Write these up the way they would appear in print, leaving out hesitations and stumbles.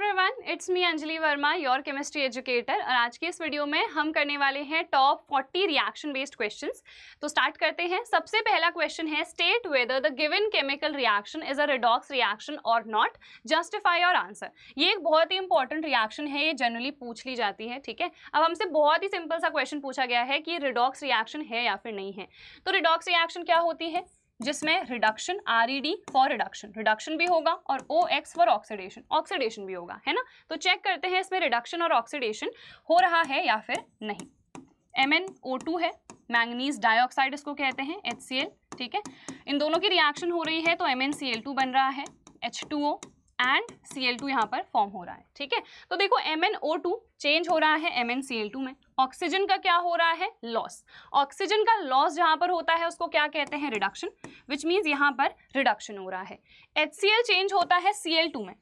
Everyone, it's me Anjali Verma, your chemistry educator. और आज के इस वीडियो में हम करने वाले हैं टॉप 40 रिएक्शन बेस्ड क्वेश्चंस। तो स्टार्ट करते हैं। सबसे पहला क्वेश्चन है, state whether the given chemical reaction is a redox reaction और नॉट, जस्टिफाई योर आंसर। ये एक बहुत ही इंपॉर्टेंट रिएक्शन है, ये जनरली पूछ ली जाती है। ठीक है, अब हमसे बहुत ही सिंपल सा क्वेश्चन पूछा गया है कि रिडॉक्स रिएक्शन है या फिर नहीं है। तो रिडॉक्स रिएक्शन क्या होती है? जिसमें reduction, RED for reduction, reduction भी होगा, और OX फॉर ऑक्सीडेशन, ऑक्सीडेशन भी होगा, है ना। तो चेक करते हैं इसमें रिडक्शन और ऑक्सीडेशन हो रहा है या फिर नहीं। MnO2 है, मैंगनीज डाइऑक्साइड इसको कहते हैं, HCl। ठीक है, इन दोनों की रिएक्शन हो रही है तो MnCl2 बन रहा है, H2O एंड Cl2 यहाँ पर फॉर्म हो रहा है। ठीक है, तो देखो MnO2 चेंज हो रहा है MnCl2 में। ऑक्सीजन का क्या हो रहा है? लॉस। ऑक्सीजन का लॉस जहां पर होता है उसको क्या कहते हैं? रिडक्शन, विच मीन्स यहाँ पर रिडक्शन हो रहा है। HCl चेंज होता है Cl2 में।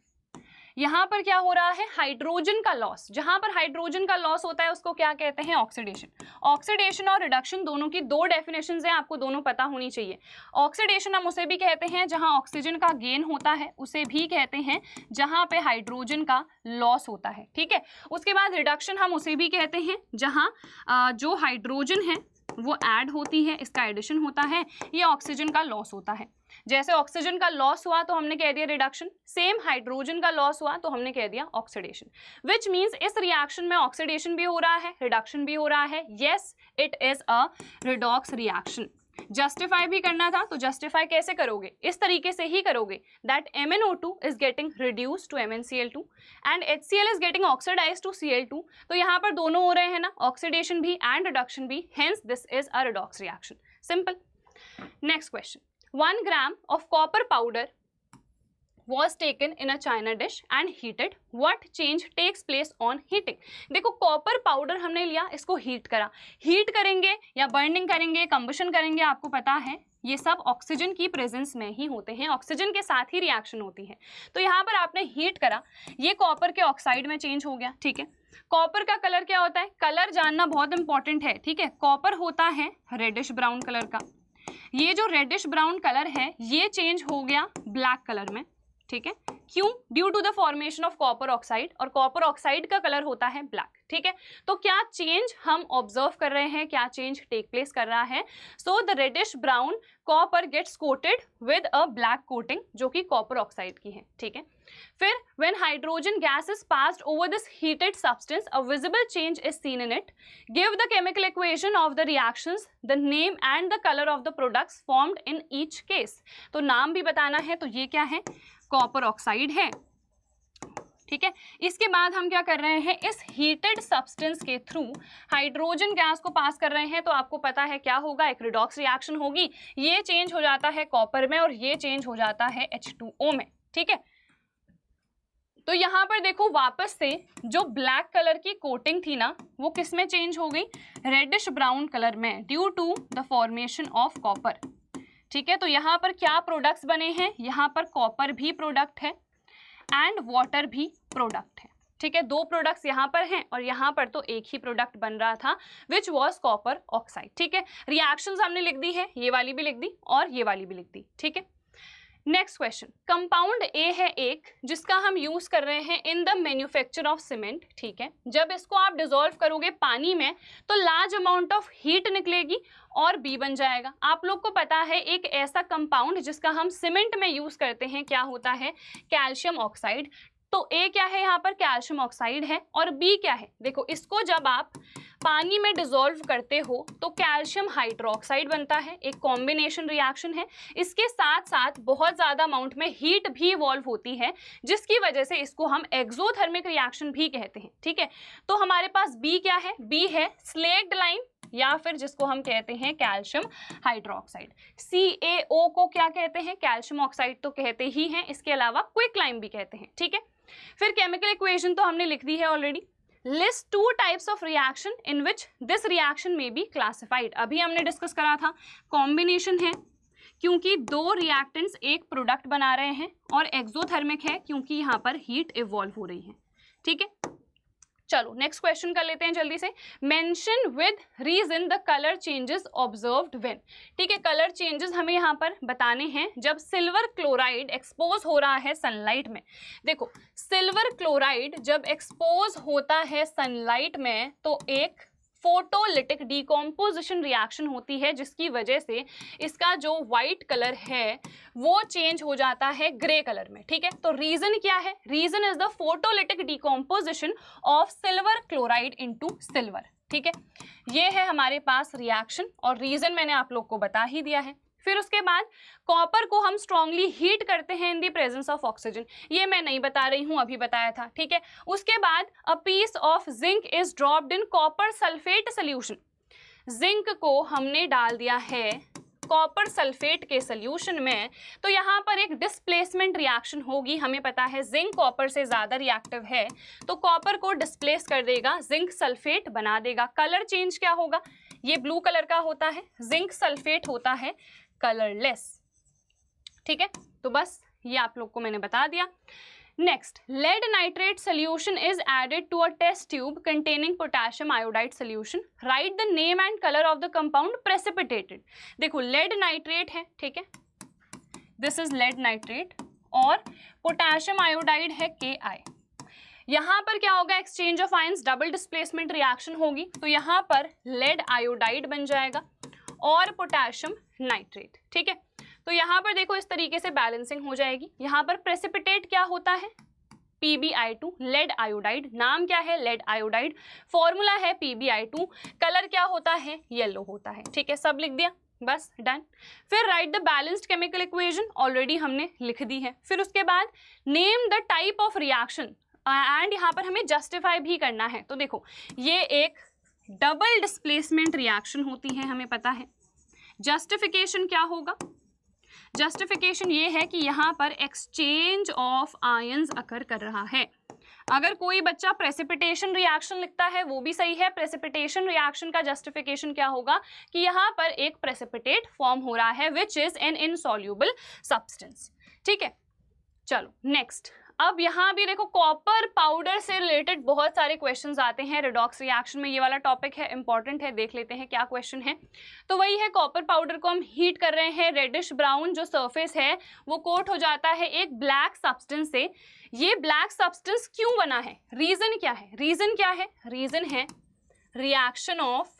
यहाँ पर क्या हो रहा है? हाइड्रोजन का लॉस। जहां पर हाइड्रोजन का लॉस होता है उसको क्या कहते हैं? ऑक्सीडेशन। ऑक्सीडेशन और रिडक्शन दोनों की दो डेफिनेशंस हैं, आपको दोनों पता होनी चाहिए। ऑक्सीडेशन हम उसे भी कहते हैं जहां ऑक्सीजन का गेन होता है, उसे भी कहते हैं जहां पे हाइड्रोजन का लॉस होता है। ठीक है, उसके बाद रिडक्शन हम उसे भी कहते हैं जहां जो हाइड्रोजन है वो ऐड होती है, इसका एडिशन होता है, ये ऑक्सीजन का लॉस होता है। जैसे ऑक्सीजन का लॉस हुआ तो हमने कह दिया रिडक्शन, सेम हाइड्रोजन का लॉस हुआ तो हमने कह दिया ऑक्सीडेशन। विच मीन्स इस रिएक्शन में ऑक्सीडेशन भी हो रहा है, रिडक्शन भी हो रहा है। Yes, it is a redox reaction. Justify भी करना था तो जस्टिफाई कैसे करोगे? इस तरीके से ही करोगे, that MnO2 is getting reduced to MnCl2 and HCl is getting oxidised to Cl2। तो यहाँ पर दोनों हो रहे हैं ना, ऑक्सीडेशन भी एंड रिडक्शन भी, hence this is a redox reaction. Simple. Next question, 1 gram of copper powder was taken in a china dish and heated. What change takes place on heating? देखो कॉपर पाउडर हमने लिया, इसको heat करा। Heat करेंगे या burning करेंगे, combustion करेंगे, आपको पता है ये सब ऑक्सीजन की प्रेजेंस में ही होते हैं, ऑक्सीजन के साथ ही रिएक्शन होती है। तो यहाँ पर आपने हीट करा, ये कॉपर के ऑक्साइड में चेंज हो गया। ठीक है, कॉपर का कलर क्या होता है? कलर जानना बहुत इंपॉर्टेंट है। ठीक है, कॉपर होता है रेडिश ब्राउन कलर का। ये जो रेडिश ब्राउन कलर है ये चेंज हो गया ब्लैक कलर में। ठीक है, क्यों? Due to the formation of copper oxide, और कॉपर ऑक्साइड का कलर होता है ब्लैक। ठीक है, तो क्या चेंज हम ऑब्जर्व कर रहे हैं, क्या चेंज टेक प्लेस कर रहा है? So the reddish brown copper gets coated with a black coating जो कि कॉपर ऑक्साइड की है। ठीक है, फिर when hydrogen gas is passed over this heated substance, a visible change is seen in it. Give the chemical equation of the reactions, the name and the color of the products formed in each case. तो नाम भी बताना है। तो ये क्या है? Copper oxide है। ठीक है, इसके बाद हम क्या कर रहे हैं? इस हीटेड सब्सटेंस के थ्रू हाइड्रोजन गैस को पास कर रहे हैं। तो आपको पता है क्या होगा? एक रिडॉक्स रिएक्शन होगी। ये चेंज हो जाता है कॉपर में और ये चेंज हो जाता है H2O में। ठीक है, तो यहाँ पर देखो वापस से जो ब्लैक कलर की कोटिंग थी ना वो किस में चेंज हो गई? रेडिश ब्राउन कलर में, due to the formation of copper. ठीक है, तो यहाँ पर क्या प्रोडक्ट्स बने हैं? यहाँ पर कॉपर भी प्रोडक्ट है एंड वाटर भी प्रोडक्ट है। ठीक है, दो प्रोडक्ट्स यहाँ पर हैं और यहाँ पर तो एक ही प्रोडक्ट बन रहा था विच वॉज कॉपर ऑक्साइड। ठीक है, रिएक्शंस हमने लिख दी है, ये वाली भी लिख दी और ये वाली भी लिख दी। ठीक है, नेक्स्ट क्वेश्चन, कंपाउंड ए है एक जिसका हम यूज कर रहे हैं in the manufacture of cement. ठीक है, जब इसको आप डिसॉल्व करोगे पानी में तो लार्ज अमाउंट ऑफ हीट निकलेगी और बी बन जाएगा। आप लोग को पता है एक ऐसा कंपाउंड जिसका हम सीमेंट में यूज करते हैं क्या होता है? Calcium oxide. तो ए क्या है यहाँ पर? कैल्शियम ऑक्साइड है। और बी क्या है? देखो इसको जब आप पानी में डिसॉल्व करते हो तो कैल्शियम हाइड्रोक्साइड बनता है, एक कॉम्बिनेशन रिएक्शन है। इसके साथ साथ बहुत ज़्यादा अमाउंट में हीट भी इवॉल्व होती है जिसकी वजह से इसको हम एक्सोथर्मिक रिएक्शन भी कहते हैं। ठीक है, तो हमारे पास बी क्या है? बी है स्लेक्ड लाइम या फिर जिसको हम कहते हैं कैल्शियम हाइड्रोक्साइड। CaO को क्या कहते हैं? कैल्शियम ऑक्साइड तो कहते ही हैं, इसके अलावा क्विक लाइम भी कहते हैं। ठीक है, फिर केमिकल इक्वेशन तो हमने लिख दी है already. List 2 types of reaction in which this reaction में बी क्लासिफाइड। अभी हमने डिस्कस करा था कॉम्बिनेशन है क्योंकि दो रिएक्टेंट्स एक प्रोडक्ट बना रहे हैं, और एक्सोथर्मिक है क्योंकि यहाँ पर हीट इवॉल्व हो रही है। ठीक है, चलो नेक्स्ट क्वेश्चन कर लेते हैं जल्दी से। Mention with reason the colour changes observed when. ठीक है, कलर चेंजेस हमें यहाँ पर बताने हैं जब सिल्वर क्लोराइड एक्सपोज हो रहा है सनलाइट में। देखो सिल्वर क्लोराइड जब एक्सपोज होता है सनलाइट में तो एक फोटोलिटिक डिकम्पोजिशन रिएक्शन होती है जिसकी वजह से इसका जो वाइट कलर है वो चेंज हो जाता है ग्रे कलर में। ठीक है, तो रीजन क्या है? Reason is the photolytic decomposition of silver chloride into silver. ठीक है, ये है हमारे पास रिएक्शन और रीजन मैंने आप लोग को बता ही दिया है। फिर उसके बाद कॉपर को हम स्ट्रांगली हीट करते हैं in the presence of oxygen, ये मैं नहीं बता रही हूं, अभी बताया था। ठीक है, उसके बाद a piece of zinc is dropped in copper sulphate solution. Zinc को हमने डाल दिया है कॉपर सल्फेट के सोल्यूशन में, तो यहाँ पर एक डिस्प्लेसमेंट रिएक्शन होगी। हमें पता है जिंक कॉपर से ज़्यादा रिएक्टिव है, तो कॉपर को डिस्प्लेस कर देगा, जिंक सल्फेट बना देगा। कलर चेंज क्या होगा? ये ब्लू कलर का होता है, जिंक सल्फेट होता है कलरलेस। ठीक है, तो बस ये आप लोग को मैंने बता दिया। Next, lead nitrate solution is added to a test tube containing potassium iodide solution. Write the name and colour of the compound precipitated. देखो लेड नाइट्रेट है, ठीक है, दिस इज लेड नाइट्रेट और पोटेशियम आयोडाइड है Ki। यहाँ पर क्या होगा? Exchange of ions, double displacement reaction होगी, तो यहाँ पर लेड आयोडाइड बन जाएगा और पोटेशियम नाइट्रेट। ठीक है, तो यहाँ पर देखो इस तरीके से बैलेंसिंग हो जाएगी। यहाँ पर प्रेसिपिटेट क्या होता है? PbI2, lead iodide. नाम क्या है? Lead iodide. फॉर्मूला है PbI2। कलर क्या होता है? येलो होता है। ठीक है, सब लिख दिया, बस डन। फिर right the balanced chemical equation, already हमने लिख दी है। फिर उसके बाद name the type of reaction and यहाँ पर हमें जस्टिफाई भी करना है। तो देखो ये एक डबल डिस्प्लेसमेंट रिएक्शन होती है, हमें पता है। जस्टिफिकेशन क्या होगा? जस्टिफिकेशन ये है कि यहाँ पर एक्सचेंज ऑफ आयंस अकर कर रहा है। अगर कोई बच्चा प्रेसिपिटेशन रिएक्शन लिखता है वो भी सही है। प्रेसिपिटेशन रिएक्शन का जस्टिफिकेशन क्या होगा कि यहाँ पर एक प्रेसिपिटेट फॉर्म हो रहा है which is an insoluble substance. ठीक है, चलो नेक्स्ट। अब यहाँ भी देखो कॉपर पाउडर से रिलेटेड बहुत सारे क्वेश्चंस आते हैं रेडॉक्स रिएक्शन में। ये वाला टॉपिक है, इंपॉर्टेंट है, देख लेते हैं क्या क्वेश्चन है। तो वही है, कॉपर पाउडर को हम हीट कर रहे हैं, रेडिश ब्राउन जो सरफेस है वो कोट हो जाता है एक ब्लैक सब्सटेंस से। ये ब्लैक सब्सटेंस क्यों बना है? रीजन क्या है? रीजन क्या है? रीजन है reaction of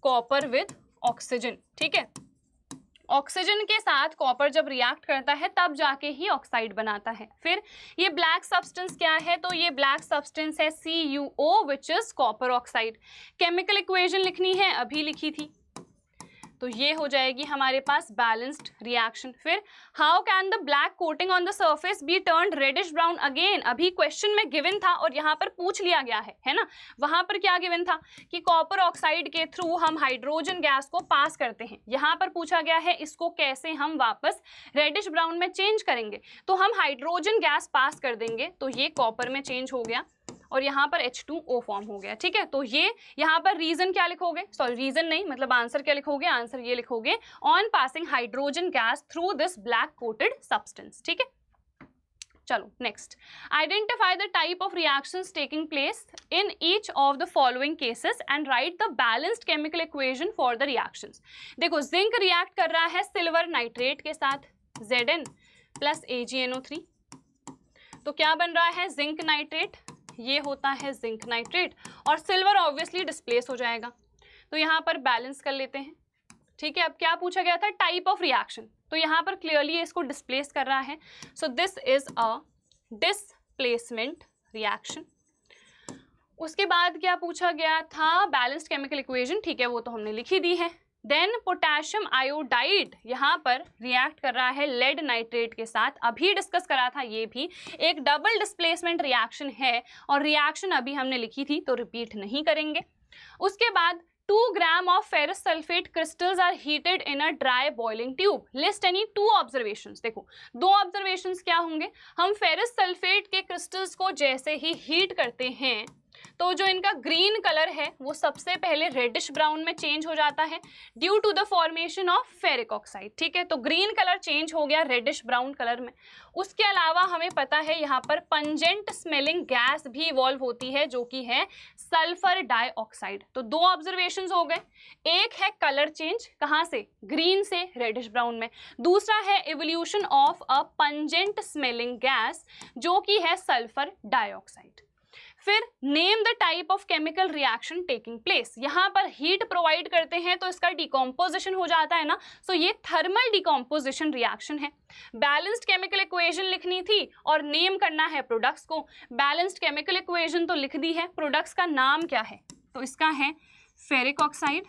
copper with oxygen. ठीक है, ऑक्सीजन के साथ कॉपर जब रिएक्ट करता है तब जाके ही ऑक्साइड बनाता है। फिर ये ब्लैक सब्सटेंस क्या है? तो ये ब्लैक सब्सटेंस है CuO which is copper oxide. Chemical equation लिखनी है, अभी लिखी थी, तो ये हो जाएगी हमारे पास बैलेंस्ड रिएक्शन। फिर how can the black coating on the surface be turned reddish brown? Again अभी क्वेश्चन में गिवन था और यहाँ पर पूछ लिया गया है ना। वहां पर क्या गिवन था कि कॉपर ऑक्साइड के थ्रू हम हाइड्रोजन गैस को पास करते हैं। यहाँ पर पूछा गया है इसको कैसे हम वापस रेडिश ब्राउन में चेंज करेंगे। तो हम हाइड्रोजन गैस पास कर देंगे, तो ये कॉपर में चेंज हो गया और यहाँ पर H2O फॉर्म हो गया। ठीक है, तो ये यहाँ पर रीजन क्या लिखोगे? सॉरी रीजन नहीं, मतलब आंसर क्या लिखोगे? आंसर ये लिखोगे on passing hydrogen gas through this black coated substance. ठीक है, चलो next. Identify the type of reactions taking place in each of the following cases and right the balanced chemical equation for the reactions. देखो zinc react कर रहा है silver nitrate के साथ, Zn plus AgNO3, तो क्या बन रहा है? जिंक नाइट्रेट, ये होता है जिंक नाइट्रेट और सिल्वर ऑब्वियसली डिस्प्लेस हो जाएगा। तो यहाँ पर बैलेंस कर लेते हैं। ठीक है, अब क्या पूछा गया था? टाइप ऑफ रिएक्शन, तो यहाँ पर क्लियरली इसको डिस्प्लेस कर रहा है, so this is a displacement reaction. उसके बाद क्या पूछा गया था? बैलेंस्ड केमिकल इक्वेशन, ठीक है, वो तो हमने लिखी दी है। देन पोटेशियम आयोडाइड यहाँ पर रिएक्ट कर रहा है लेड नाइट्रेट के साथ, अभी डिस्कस करा था, ये भी एक डबल डिस्प्लेसमेंट रिएक्शन है और रिएक्शन अभी हमने लिखी थी तो रिपीट नहीं करेंगे। उसके बाद 2 gram of ferrous sulphate crystals are heated in a dry boiling tube. List any 2 observations. देखो 2 ऑब्जर्वेशंस क्या होंगे? हम फेरस सल्फेट के क्रिस्टल्स को जैसे ही हीट करते हैं तो जो इनका ग्रीन कलर है वो सबसे पहले रेडिश ब्राउन में चेंज हो जाता है due to the formation of ferric oxide, ठीक है। तो ग्रीन कलर चेंज हो गया रेडिश ब्राउन कलर में। उसके अलावा हमें पता है यहाँ पर पंजेंट स्मेलिंग गैस भी इवॉल्व होती है जो कि है सल्फर डाइऑक्साइड। तो दो ऑब्जर्वेशंस हो गए, एक है कलर चेंज, कहाँ से, ग्रीन से रेडिश ब्राउन में, दूसरा है evolution of a pungent smelling gas जो कि है सल्फर डाइऑक्साइड। फिर name the type of chemical reaction taking place. यहाँ पर हीट प्रोवाइड करते हैं तो इसका डिकम्पोजिशन हो जाता है ना, सो ये थर्मल डिकम्पोजिशन रिएक्शन है। बैलेंस्ड केमिकल इक्वेशन लिखनी थी और नेम करना है प्रोडक्ट्स को। बैलेंस्ड केमिकल इक्वेशन तो लिख दी है, प्रोडक्ट्स का नाम क्या है, तो इसका है फेरिक ऑक्साइड,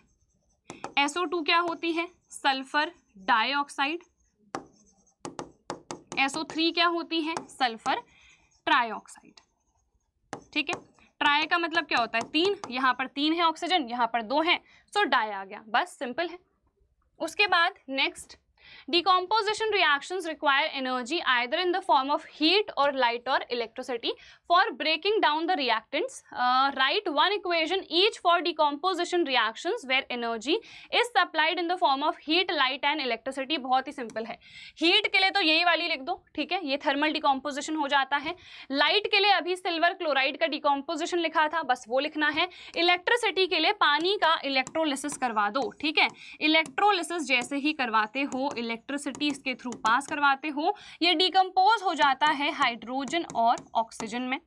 SO2 क्या होती है, सल्फर डाइऑक्साइड, SO3 क्या होती है, सल्फर ट्राइऑक्साइड, ठीक है। ट्राई का मतलब क्या होता है, 3, यहाँ पर 3 है ऑक्सीजन, यहाँ पर 2 है, सो डाई आ गया, बस सिंपल है। उसके बाद next, decomposition reactions require energy either in the form of heat or light or electricity for breaking down the reactants. Write one equation each for decomposition reactions where energy is supplied in the form of heat, light and electricity. बहुत ही simple है। Heat के लिए तो यही वाली लिख दो, ठीक है, ये थर्मल डिकम्पोजिशन हो जाता है। लाइट के लिए अभी सिल्वर क्लोराइड का डिकम्पोजिशन लिखा था, बस वो लिखना है। इलेक्ट्रिसिटी के लिए पानी का इलेक्ट्रोलिसिस करवा दो, ठीक है। इलेक्ट्रोलिसिस जैसे ही करवाते हो, इलेक्ट्रिसिटी इसके थ्रू पास करवाते हो, ये डिकम्पोज हो जाता है हाइड्रोजन और ऑक्सीजन में।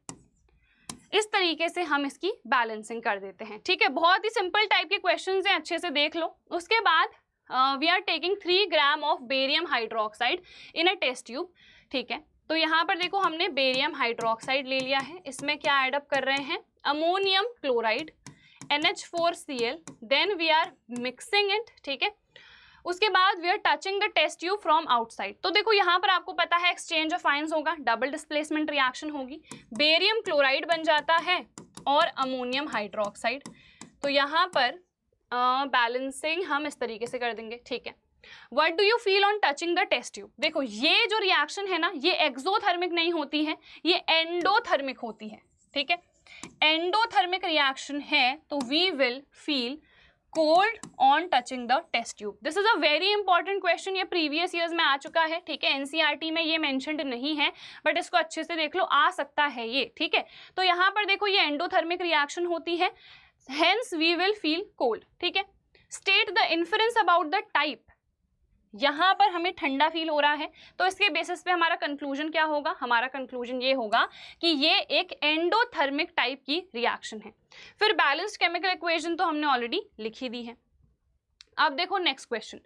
इस तरीके से हम इसकी बैलेंसिंग कर देते हैं, ठीक है। बहुत ही सिंपल टाइप के क्वेश्चंस हैं, अच्छे से देख लो। उसके बाद we are taking 3 gram of barium hydroxide in a test tube, ठीक है। तो यहाँ पर देखो हमने बेरियम हाइड्रोक्साइड ले लिया है, इसमें क्या एडअप कर रहे हैं, ammonium chloride NH4Cl, then we are mixing it, ठीक है। उसके बाद we are touching the test tube from outside. तो देखो यहाँ पर आपको पता है एक्सचेंज ऑफ आयंस होगा, डबल डिस्प्लेसमेंट रिएक्शन होगी, बेरियम क्लोराइड बन जाता है और अमोनियम हाइड्रोक्साइड। तो यहाँ पर बैलेंसिंग हम इस तरीके से कर देंगे, ठीक है। What do you feel on touching the test tube? देखो ये जो रिएक्शन है ना, ये एक्सोथर्मिक नहीं होती है, ये एंडोथर्मिक होती है, ठीक है। एंडोथर्मिक रिएक्शन है तो we will feel cold on touching the test tube. This is a very important question, ये प्रीवियस ईयर्स में आ चुका है, ठीक है। एनसीईआरटी में ये मेंशन्ड नहीं है, बट इसको अच्छे से देख लो, आ सकता है ये, ठीक है। तो यहाँ पर देखो ये एंडोथर्मिक रिएक्शन होती है, hence we will feel cold, ठीक है। State the inference about the type. यहाँ पर हमें ठंडा फील हो रहा है, तो इसके बेसिस पे हमारा कंक्लूजन क्या होगा, हमारा कंक्लूजन ये होगा कि ये एक एंडोथर्मिक टाइप की रिएक्शन है। फिर बैलेंस्ड केमिकल इक्वेशन तो हमने ऑलरेडी लिखी दी है। अब देखो next question,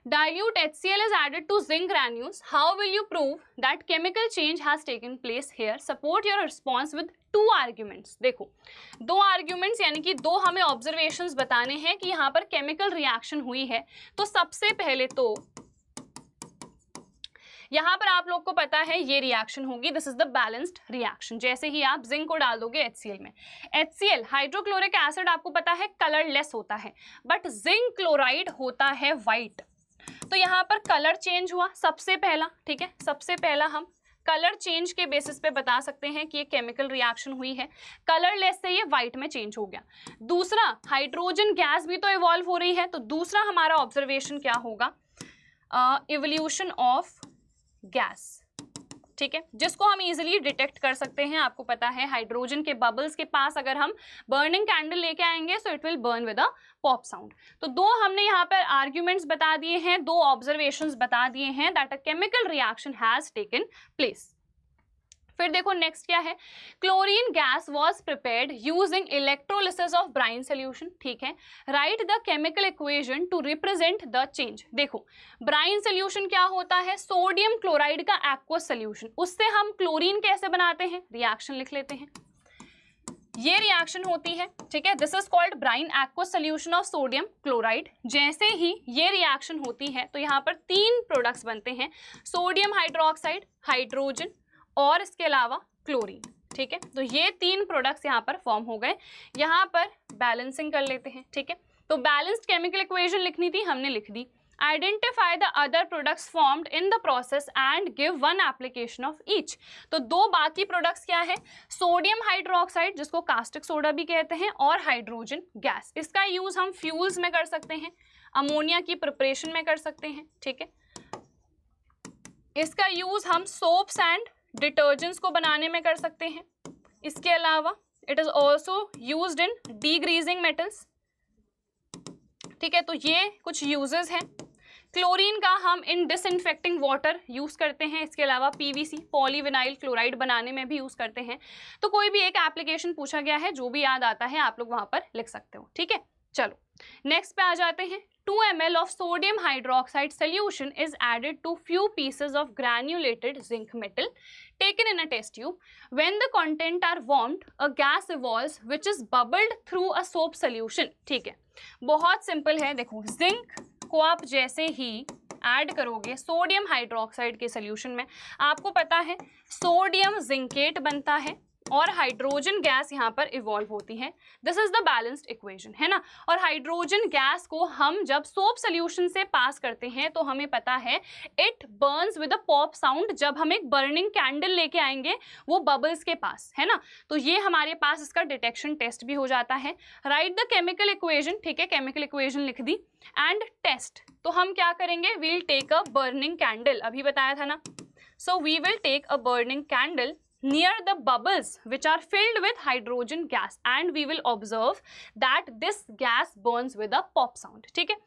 dilute HCl is added to zinc granules. How will you prove that chemical change has taken place here? Support your response with 2 arguments. देखो 2 arguments यानी कि 2 हमें observations बताने हैं कि यहाँ पर chemical reaction हुई है। तो सबसे पहले तो यहाँ पर आप लोग को पता है ये रिएक्शन होगी, this is the balanced reaction. जैसे ही आप जिंक को डाल दोगे HCl में, HCl हाइड्रोक्लोरिक एसिड आपको पता है कलरलेस होता है, बट जिंक क्लोराइड होता है वाइट। तो यहाँ पर कलर चेंज हुआ सबसे पहला, ठीक है। सबसे पहला हम कलर चेंज के बेसिस पे बता सकते हैं कि ये केमिकल रिएक्शन हुई है, कलरलेस से ये वाइट में चेंज हो गया। दूसरा, हाइड्रोजन गैस भी तो इवॉल्व हो रही है, तो दूसरा हमारा ऑब्जर्वेशन क्या होगा, इवोल्यूशन ऑफ गैस, ठीक है, जिसको हम इजीली डिटेक्ट कर सकते हैं। आपको पता है हाइड्रोजन के बबल्स के पास अगर हम बर्निंग कैंडल लेके आएंगे so it will burn with a pop sound. तो 2 हमने यहाँ पर आर्ग्यूमेंट्स बता दिए हैं, 2 ऑब्जर्वेशंस बता दिए हैं that a chemical reaction has taken place. फिर देखो नेक्स्ट क्या है, chlorine gas was prepared using electrolysis of brine solution, ठीक है। Right the chemical equation two represent the change. देखो ब्राइन सोल्यूशन क्या होता है, सोडियम क्लोराइड का एक्वस सोल्यूशन, उससे हम क्लोरीन कैसे बनाते हैं, रिएक्शन लिख लेते हैं। ये रिएक्शन होती है, ठीक है, this is called brine aqueous solution of sodium chloride. जैसे ही ये रिएक्शन होती है तो यहाँ पर 3 प्रोडक्ट्स बनते हैं, सोडियम हाइड्रोक्साइड, हाइड्रोजन और इसके अलावा क्लोरीन, ठीक है। तो ये 3 प्रोडक्ट्स यहाँ पर फॉर्म हो गए। यहाँ पर बैलेंसिंग कर लेते हैं, ठीक है। तो बैलेंस्ड केमिकल इक्वेशन लिखनी थी, हमने लिख दी। Identify the other products formed in the process and give one application of each. तो दो बाकी प्रोडक्ट्स क्या है, सोडियम हाइड्रोक्साइड जिसको कास्टिक सोडा भी कहते हैं और हाइड्रोजन गैस। इसका यूज हम फ्यूल्स में कर सकते हैं, अमोनिया की प्रिपरेशन में कर सकते हैं, ठीक है। इसका यूज हम सोप्स एंड डिटर्जेंट्स को बनाने में कर सकते हैं। इसके अलावा it is also used in degreasing metals, ठीक है। तो ये कुछ यूजेस हैं। क्लोरीन का हम इन डिसइंफेक्टिंग वाटर यूज करते हैं। इसके अलावा पीवीसी पॉलीविनाइल क्लोराइड बनाने में भी यूज करते हैं। तो कोई भी एक एप्लीकेशन पूछा गया है, जो भी याद आता है आप लोग वहां पर लिख सकते हो, ठीक है। चलो नेक्स्ट पे आ जाते हैं। 2 ml of sodium hydroxide solution is added to few pieces of granulated zinc metal taken in a test tube. When the content are warmed, a gas evolves which is bubbled through a soap solution. ठीक है, बहुत simple है। देखो zinc को आप जैसे ही add करोगे sodium hydroxide के सोल्यूशन में, आपको पता है सोडियम जिंकेट बनता है और हाइड्रोजन गैस यहाँ पर इवॉल्व होती है। This is the balanced equation, है ना। और हाइड्रोजन गैस को हम जब सोप सोल्यूशन से पास करते हैं तो हमें पता है it Burns with a pop sound. जब हम एक बर्निंग कैंडल लेके आएंगे वो बबल्स के पास, है ना। तो ये हमारे पास इसका डिटेक्शन टेस्ट भी हो जाता है। राइट द केमिकल इक्वेशन, ठीक है, केमिकल इक्वेशन लिख दी एंड टेस्ट। तो हम क्या करेंगे, we'll take a burning candle, अभी बताया था ना। So we will take a burning candle near the bubbles which are filled with hydrogen gas and we will observe that this gas burns with a pop sound, ठीक है।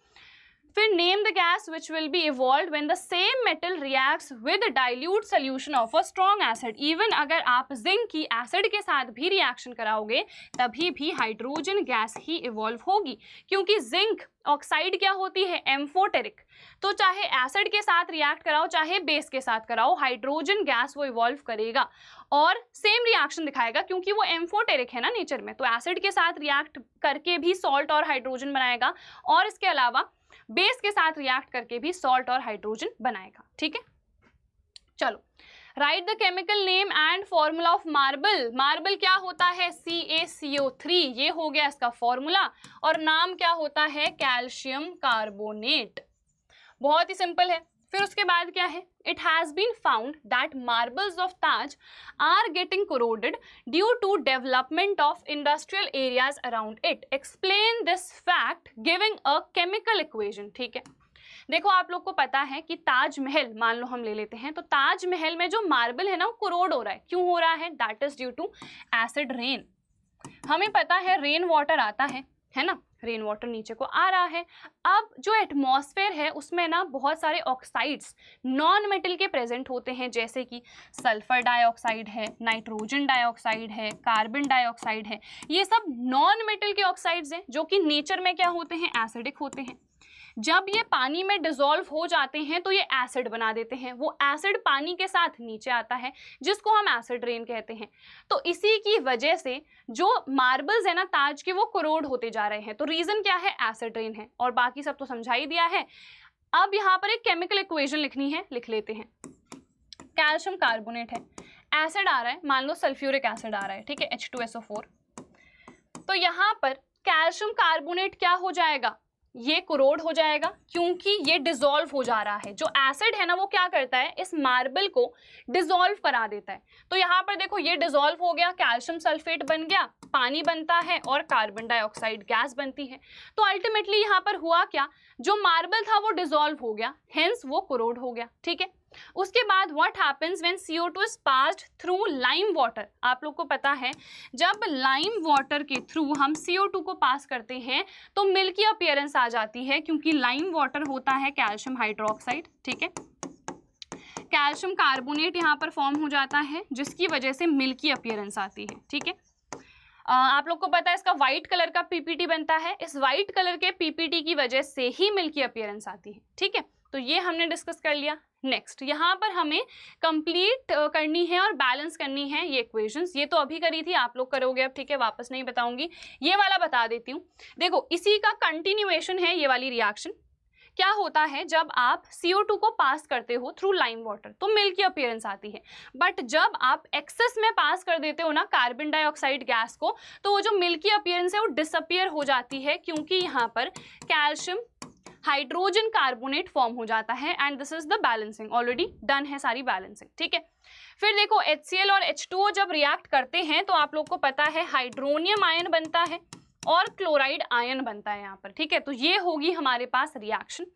फिर name the gas which will be evolved when the same metal reacts with a dilute solution of a strong acid. Even अगर आप zinc की acid के साथ भी reaction कराओगे तभी भी हाइड्रोजन गैस ही इवॉल्व होगी, क्योंकि जिंक ऑक्साइड क्या होती है, एम्फोटेरिक। तो चाहे एसिड के साथ रिएक्ट कराओ चाहे बेस के साथ कराओ, हाइड्रोजन गैस वो इवॉल्व करेगा और सेम रिएक्शन दिखाएगा, क्योंकि वो एम्फोटेरिक है ना नेचर में। तो एसिड के साथ रिएक्ट करके भी सॉल्ट और हाइड्रोजन बनाएगा और इसके अलावा बेस के साथ रिएक्ट करके भी सॉल्ट और हाइड्रोजन बनाएगा, ठीक है। चलो right the chemical name and formula of marble. Marble क्या होता है, CaCO3, ये हो गया इसका फॉर्मूला। और नाम क्या होता है, कैल्शियम कार्बोनेट। बहुत ही सिंपल है। फिर उसके बाद क्या है, it has been found that marbles of Taj are getting corroded due to development of industrial areas around it. Explain this fact giving a chemical equation, ठीक है। देखो आप लोग को पता है कि ताजमहल मान लो हम ले लेते हैं, तो ताजमहल में जो मार्बल है ना वो कोरोड हो रहा है। क्यों हो रहा है, that is due to acid rain. हमें पता है रेन वाटर आता है ना, रेन वाटर नीचे को आ रहा है। अब जो एटमॉस्फेयर है उसमें ना बहुत सारे ऑक्साइड्स नॉन मेटल के प्रेजेंट होते हैं, जैसे कि सल्फर डाइऑक्साइड है, नाइट्रोजन डाइऑक्साइड है, कार्बन डाइऑक्साइड है। ये सब नॉन मेटल के ऑक्साइड्स हैं जो कि नेचर में क्या होते हैं, एसिडिक होते हैं। जब ये पानी में डिसॉल्व हो जाते हैं तो ये एसिड बना देते हैं। वो एसिड पानी के साथ नीचे आता है जिसको हम एसिड रेन कहते हैं। तो इसी की वजह से जो मार्बल्स है ना ताज के, वो कोरोड होते जा रहे हैं। तो रीजन क्या है, एसिड रेन है। और बाकी सब तो समझा ही दिया है। अब यहाँ पर एक केमिकल इक्वेशन लिखनी है, लिख लेते हैं। कैल्शियम कार्बोनेट है, एसिड आ रहा है, मान लो सल्फ्यूरिक एसिड आ रहा है, ठीक है, H2SO4। तो यहाँ पर कैल्शियम कार्बोनेट क्या हो जाएगा, ये कोरोड हो जाएगा, क्योंकि ये डिसॉल्व हो जा रहा है। जो एसिड है ना वो क्या करता है, इस मार्बल को डिसॉल्व करा देता है। तो यहाँ पर देखो ये डिसॉल्व हो गया, कैल्शियम सल्फेट बन गया, पानी बनता है और कार्बन डाइऑक्साइड गैस बनती है। तो अल्टीमेटली यहाँ पर हुआ क्या, जो मार्बल था वो डिसॉल्व हो गया, हेंस वो कोरोड हो गया, ठीक है। उसके बाद what happens when CO2 is passed through lime water. आप लोग को पता है जब लाइम वाटर के थ्रू हम CO2 को पास करते हैं तो मिल्की अपीयरेंस आ जाती है, क्योंकि लाइम वाटर होता है कैल्शियम हाइड्रोक्साइड, ठीक है। कैल्शियम कार्बोनेट यहाँ पर फॉर्म हो जाता है जिसकी वजह से मिल्की अपीयरेंस आती है, ठीक है। आप लोग को पता है इसका व्हाइट कलर का PPT बनता है। इस व्हाइट कलर के PPT की वजह से ही मिल्की अपीयरेंस आती है, ठीक है। तो ये हमने डिस्कस कर लिया। नेक्स्ट यहाँ पर हमें कंप्लीट करनी है और बैलेंस करनी है ये इक्वेशंस। ये तो अभी करी थी, आप लोग करोगे अब, ठीक है, वापस नहीं बताऊंगी। ये वाला बता देती हूँ। देखो इसी का कंटिन्यूएशन है ये वाली रिएक्शन। क्या होता है, जब आप CO2 को पास करते हो थ्रू लाइम वाटर तो मिल्की अपीयरेंस आती है, बट जब आप एक्सेस में पास कर देते हो ना कार्बन डाइऑक्साइड गैस को, तो वो जो मिल्की अपीयरेंस है वो डिसअपियर हो जाती है, क्योंकि यहाँ पर कैल्शियम हाइड्रोजन कार्बोनेट फॉर्म हो जाता है and this is the balancing, already done है सारी बैलेंसिंग, ठीक है। फिर देखो HCl और H2O जब रिएक्ट करते हैं तो आप लोग को पता है हाइड्रोनियम आयन बनता है और क्लोराइड आयन बनता है यहाँ पर, ठीक है। तो ये होगी हमारे पास reaction.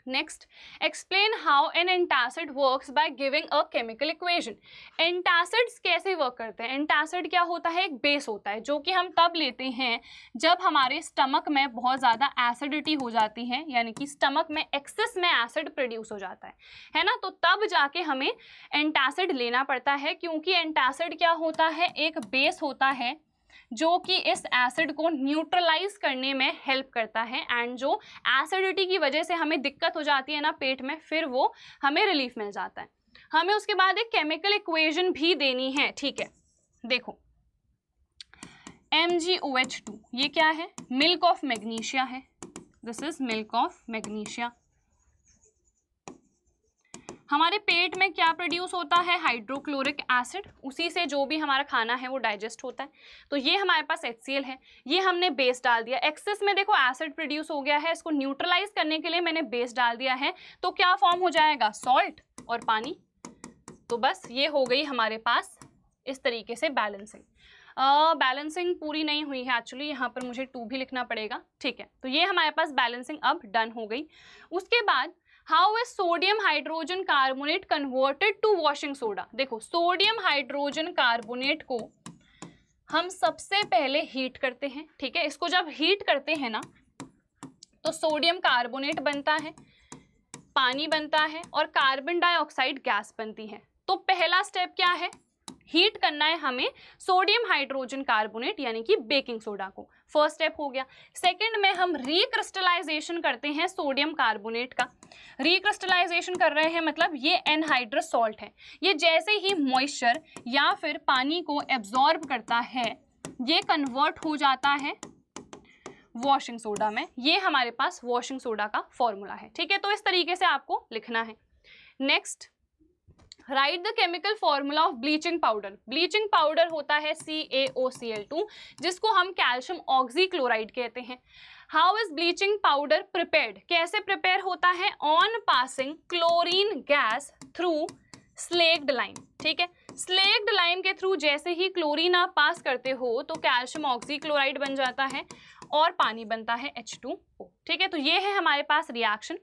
Next, explain how an antacid works by giving a chemical equation. Antacids कैसे वर्क करते हैं? एंटासिड क्या होता है? एक बेस होता है जो कि हम तब लेते हैं जब हमारे स्टमक में बहुत ज़्यादा एसिडिटी हो जाती है, यानी कि स्टमक में एक्सेस में एसिड प्रोड्यूस हो जाता है ना, तो तब जाके हमें एंटासिड लेना पड़ता है, क्योंकि एंटासिड क्या होता है? एक बेस होता है जो कि इस एसिड को न्यूट्रलाइज करने में हेल्प करता है एंड जो एसिडिटी की वजह से हमें दिक्कत हो जाती है ना पेट में, फिर वो हमें रिलीफ मिल जाता है। हमें उसके बाद एक केमिकल इक्वेशन भी देनी है, ठीक है। देखो MgOH2 ये क्या है? मिल्क ऑफ मैग्नीशिया है, this is milk of magnesia. हमारे पेट में क्या प्रोड्यूस होता है? हाइड्रोक्लोरिक एसिड, उसी से जो भी हमारा खाना है वो डाइजेस्ट होता है। तो ये हमारे पास HCl है, ये हमने बेस डाल दिया। एक्सेस में देखो एसिड प्रोड्यूस हो गया है, इसको न्यूट्रलाइज करने के लिए मैंने बेस डाल दिया है, तो क्या फॉर्म हो जाएगा? सॉल्ट और पानी। तो बस ये हो गई हमारे पास इस तरीके से बैलेंसिंग। बैलेंसिंग पूरी नहीं हुई है एक्चुअली, यहाँ पर मुझे 2 भी लिखना पड़ेगा, ठीक है। तो ये हमारे पास बैलेंसिंग अब डन हो गई। उसके बाद how is sodium hydrogen carbonate converted to washing soda. देखो सोडियम हाइड्रोजन कार्बोनेट को हम सबसे पहले हीट करते हैं, ठीक है। इसको जब हीट करते हैं ना तो सोडियम कार्बोनेट बनता है, पानी बनता है और कार्बन डाइऑक्साइड गैस बनती है। तो पहला स्टेप क्या है? हीट करना है हमें सोडियम हाइड्रोजन कार्बोनेट यानी कि बेकिंग सोडा को, फर्स्ट स्टेप हो गया। सेकंड में हम रिक्रिस्टलाइजेशन करते हैं सोडियम कार्बोनेट का। रिक्रिस्टलाइजेशन कर रहे हैं मतलब ये एनहाइड्रस सॉल्ट है, ये जैसे ही मॉइस्चर या फिर पानी को एब्जॉर्ब करता है ये कन्वर्ट हो जाता है वॉशिंग सोडा में। ये हमारे पास वॉशिंग सोडा का फॉर्मूला है, ठीक है। तो इस तरीके से आपको लिखना है। Next, right the chemical formula of bleaching powder. Bleaching powder होता है CaOCl2 जिसको हम कैल्शियम ऑक्सीक्लोराइड कहते हैं। How is bleaching powder prepared? कैसे प्रिपेयर होता है? On passing chlorine gas through slaked lime, ठीक है। स्लेक्ड लाइम के थ्रू जैसे ही क्लोरीन आप पास करते हो तो कैल्शियम ऑक्सीक्लोराइड बन जाता है और पानी बनता है H2O, ठीक है। तो ये है हमारे पास reaction.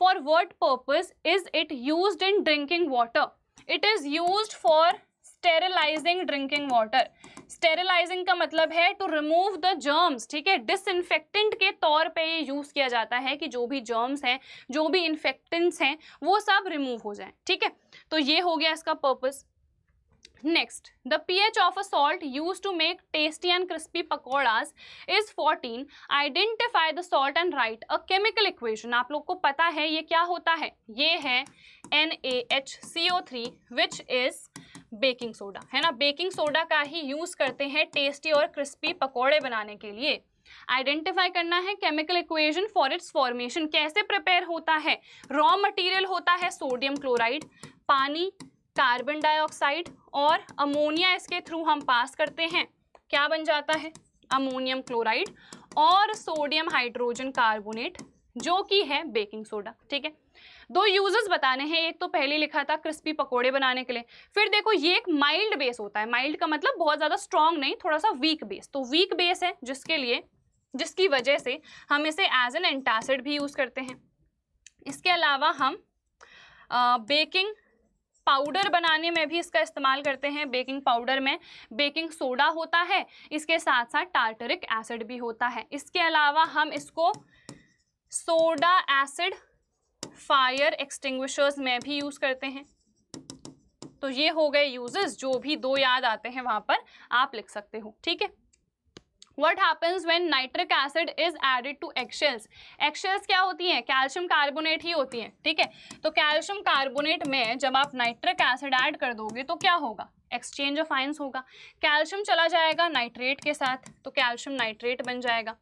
For what purpose is it used in drinking water? It is used for sterilising drinking water. Sterilising का मतलब है टू रिमूव द जर्म्स, ठीक है। डिसइंफेक्टेंट के तौर पे ये यूज किया जाता है कि जो भी जर्म्स हैं, जो भी इन्फेक्टेंट्स हैं वो सब रिमूव हो जाएं, ठीक है। तो ये हो गया इसका purpose. Next, the pH of a salt used to make tasty and crispy pakoras is 14. Identify the salt and write a chemical equation. आप लोग को पता है ये क्या होता है? ये है NaHCO3 which is baking soda, है ना। बेकिंग सोडा का ही यूज करते हैं टेस्टी और क्रिस्पी पकोड़े बनाने के लिए। आइडेंटिफाई करना है chemical equation for its formation. कैसे प्रिपेयर होता है? रॉ मटेरियल होता है सोडियम क्लोराइड, पानी, कार्बन डाइऑक्साइड और अमोनिया इसके थ्रू हम पास करते हैं, क्या बन जाता है? अमोनियम क्लोराइड और सोडियम हाइड्रोजन कार्बोनेट जो कि है बेकिंग सोडा, ठीक है। 2 यूजेस बताने हैं, एक तो पहले लिखा था क्रिस्पी पकोड़े बनाने के लिए। फिर देखो ये एक माइल्ड बेस होता है, माइल्ड का मतलब बहुत ज़्यादा स्ट्रॉन्ग नहीं, थोड़ा सा वीक बेस। तो वीक बेस है जिसकी वजह से हम इसे एज एन एंटासिड भी यूज़ करते हैं। इसके अलावा हम बेकिंग पाउडर बनाने में भी इसका इस्तेमाल करते हैं। बेकिंग पाउडर में बेकिंग सोडा होता है, इसके साथ साथ टार्टरिक एसिड भी होता है। इसके अलावा हम इसको सोडा एसिड फायर एक्सटिंग्विशर्स में भी यूज़ करते हैं। तो ये हो गए यूजेस, जो भी 2 याद आते हैं वहाँ पर आप लिख सकते हो, ठीक है। What happens when nitric acid is added to eggshells? Eggshells क्या होती हैं? कैल्शियम कार्बोनेट ही होती हैं, ठीक है। तो कैल्शियम कार्बोनेट में जब आप नाइट्रिक एसिड ऐड कर दोगे तो क्या होगा? एक्सचेंज ऑफ आयंस होगा। कैल्शियम चला जाएगा नाइट्रेट के साथ तो कैल्शियम नाइट्रेट बन जाएगा।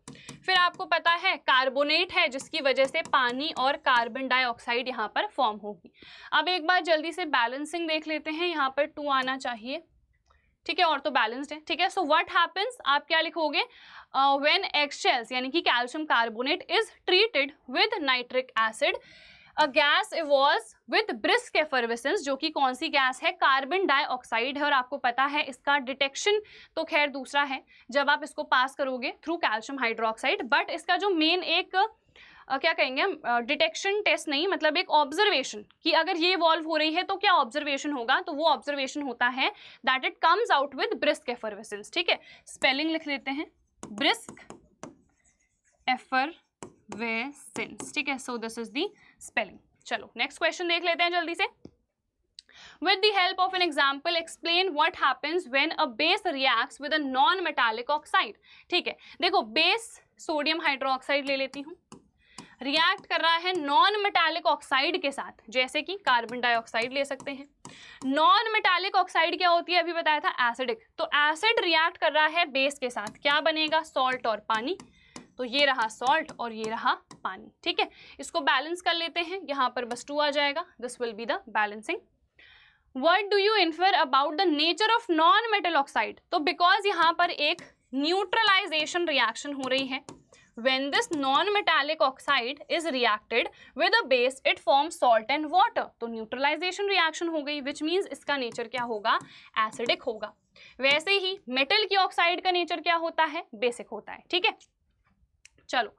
फिर आपको पता है कार्बोनेट है जिसकी वजह से पानी और कार्बन डाइऑक्साइड यहाँ पर फॉर्म होगी। अब एक बार जल्दी से बैलेंसिंग देख लेते हैं। यहाँ पर 2 आना चाहिए, ठीक है, और तो बैलेंस्ड है, ठीक है। सो व्हाट हैपेंस, आप क्या लिखोगे, व्हेन एगशेल्स यानी कि calcium carbonate is treated with nitric acid, a gas evolves with brisk effervescence, जो कि कौन सी गैस है, कार्बन डाइऑक्साइड है। और आपको पता है इसका डिटेक्शन तो खैर दूसरा है, जब आप इसको पास करोगे थ्रू कैल्शियम हाइड्रोक्साइड, बट इसका जो मेन एक क्या कहेंगे हम, डिटेक्शन टेस्ट नहीं, मतलब एक ऑब्जर्वेशन कि अगर ये इवॉल्व हो रही है तो क्या ऑब्जर्वेशन होगा, तो वो ऑब्जर्वेशन होता है that it comes out with brisk effervescence, ठीक है। स्पेलिंग लिख लेते हैं, ब्रिस्क एफर्वेसेंस, ठीक है। So this is the spelling. चलो नेक्स्ट क्वेश्चन देख लेते हैं जल्दी से। With the help of an example, explain what happens when a base reacts with a non-metallic oxide. ठीक है, देखो बेस सोडियम हाइड्रोक्साइड ले लेती हूँ, रिएक्ट कर रहा है नॉन मेटालिक ऑक्साइड के साथ, जैसे कि कार्बन डाइऑक्साइड ले सकते हैं। नॉन मेटालिक ऑक्साइड क्या होती है, अभी बताया था एसिडिक, तो एसिड रिएक्ट कर रहा है बेस के साथ, क्या बनेगा, सॉल्ट और पानी। तो ये रहा सॉल्ट और ये रहा पानी, ठीक है। इसको बैलेंस कर लेते हैं, यहाँ पर बस 2 आ जाएगा, this will be the balancing. What do you infer about the nature of non-metal oxide? तो because यहाँ पर एक न्यूट्रलाइजेशन रिएक्शन हो रही है, when this non-metallic oxide is reacted with a base, it forms salt and water. तो neutralisation reaction हो गई, which means इसका नेचर क्या होगा, एसिडिक होगा। वैसे ही मेटल की ऑक्साइड का नेचर क्या होता है, बेसिक होता है, ठीक है। चलो,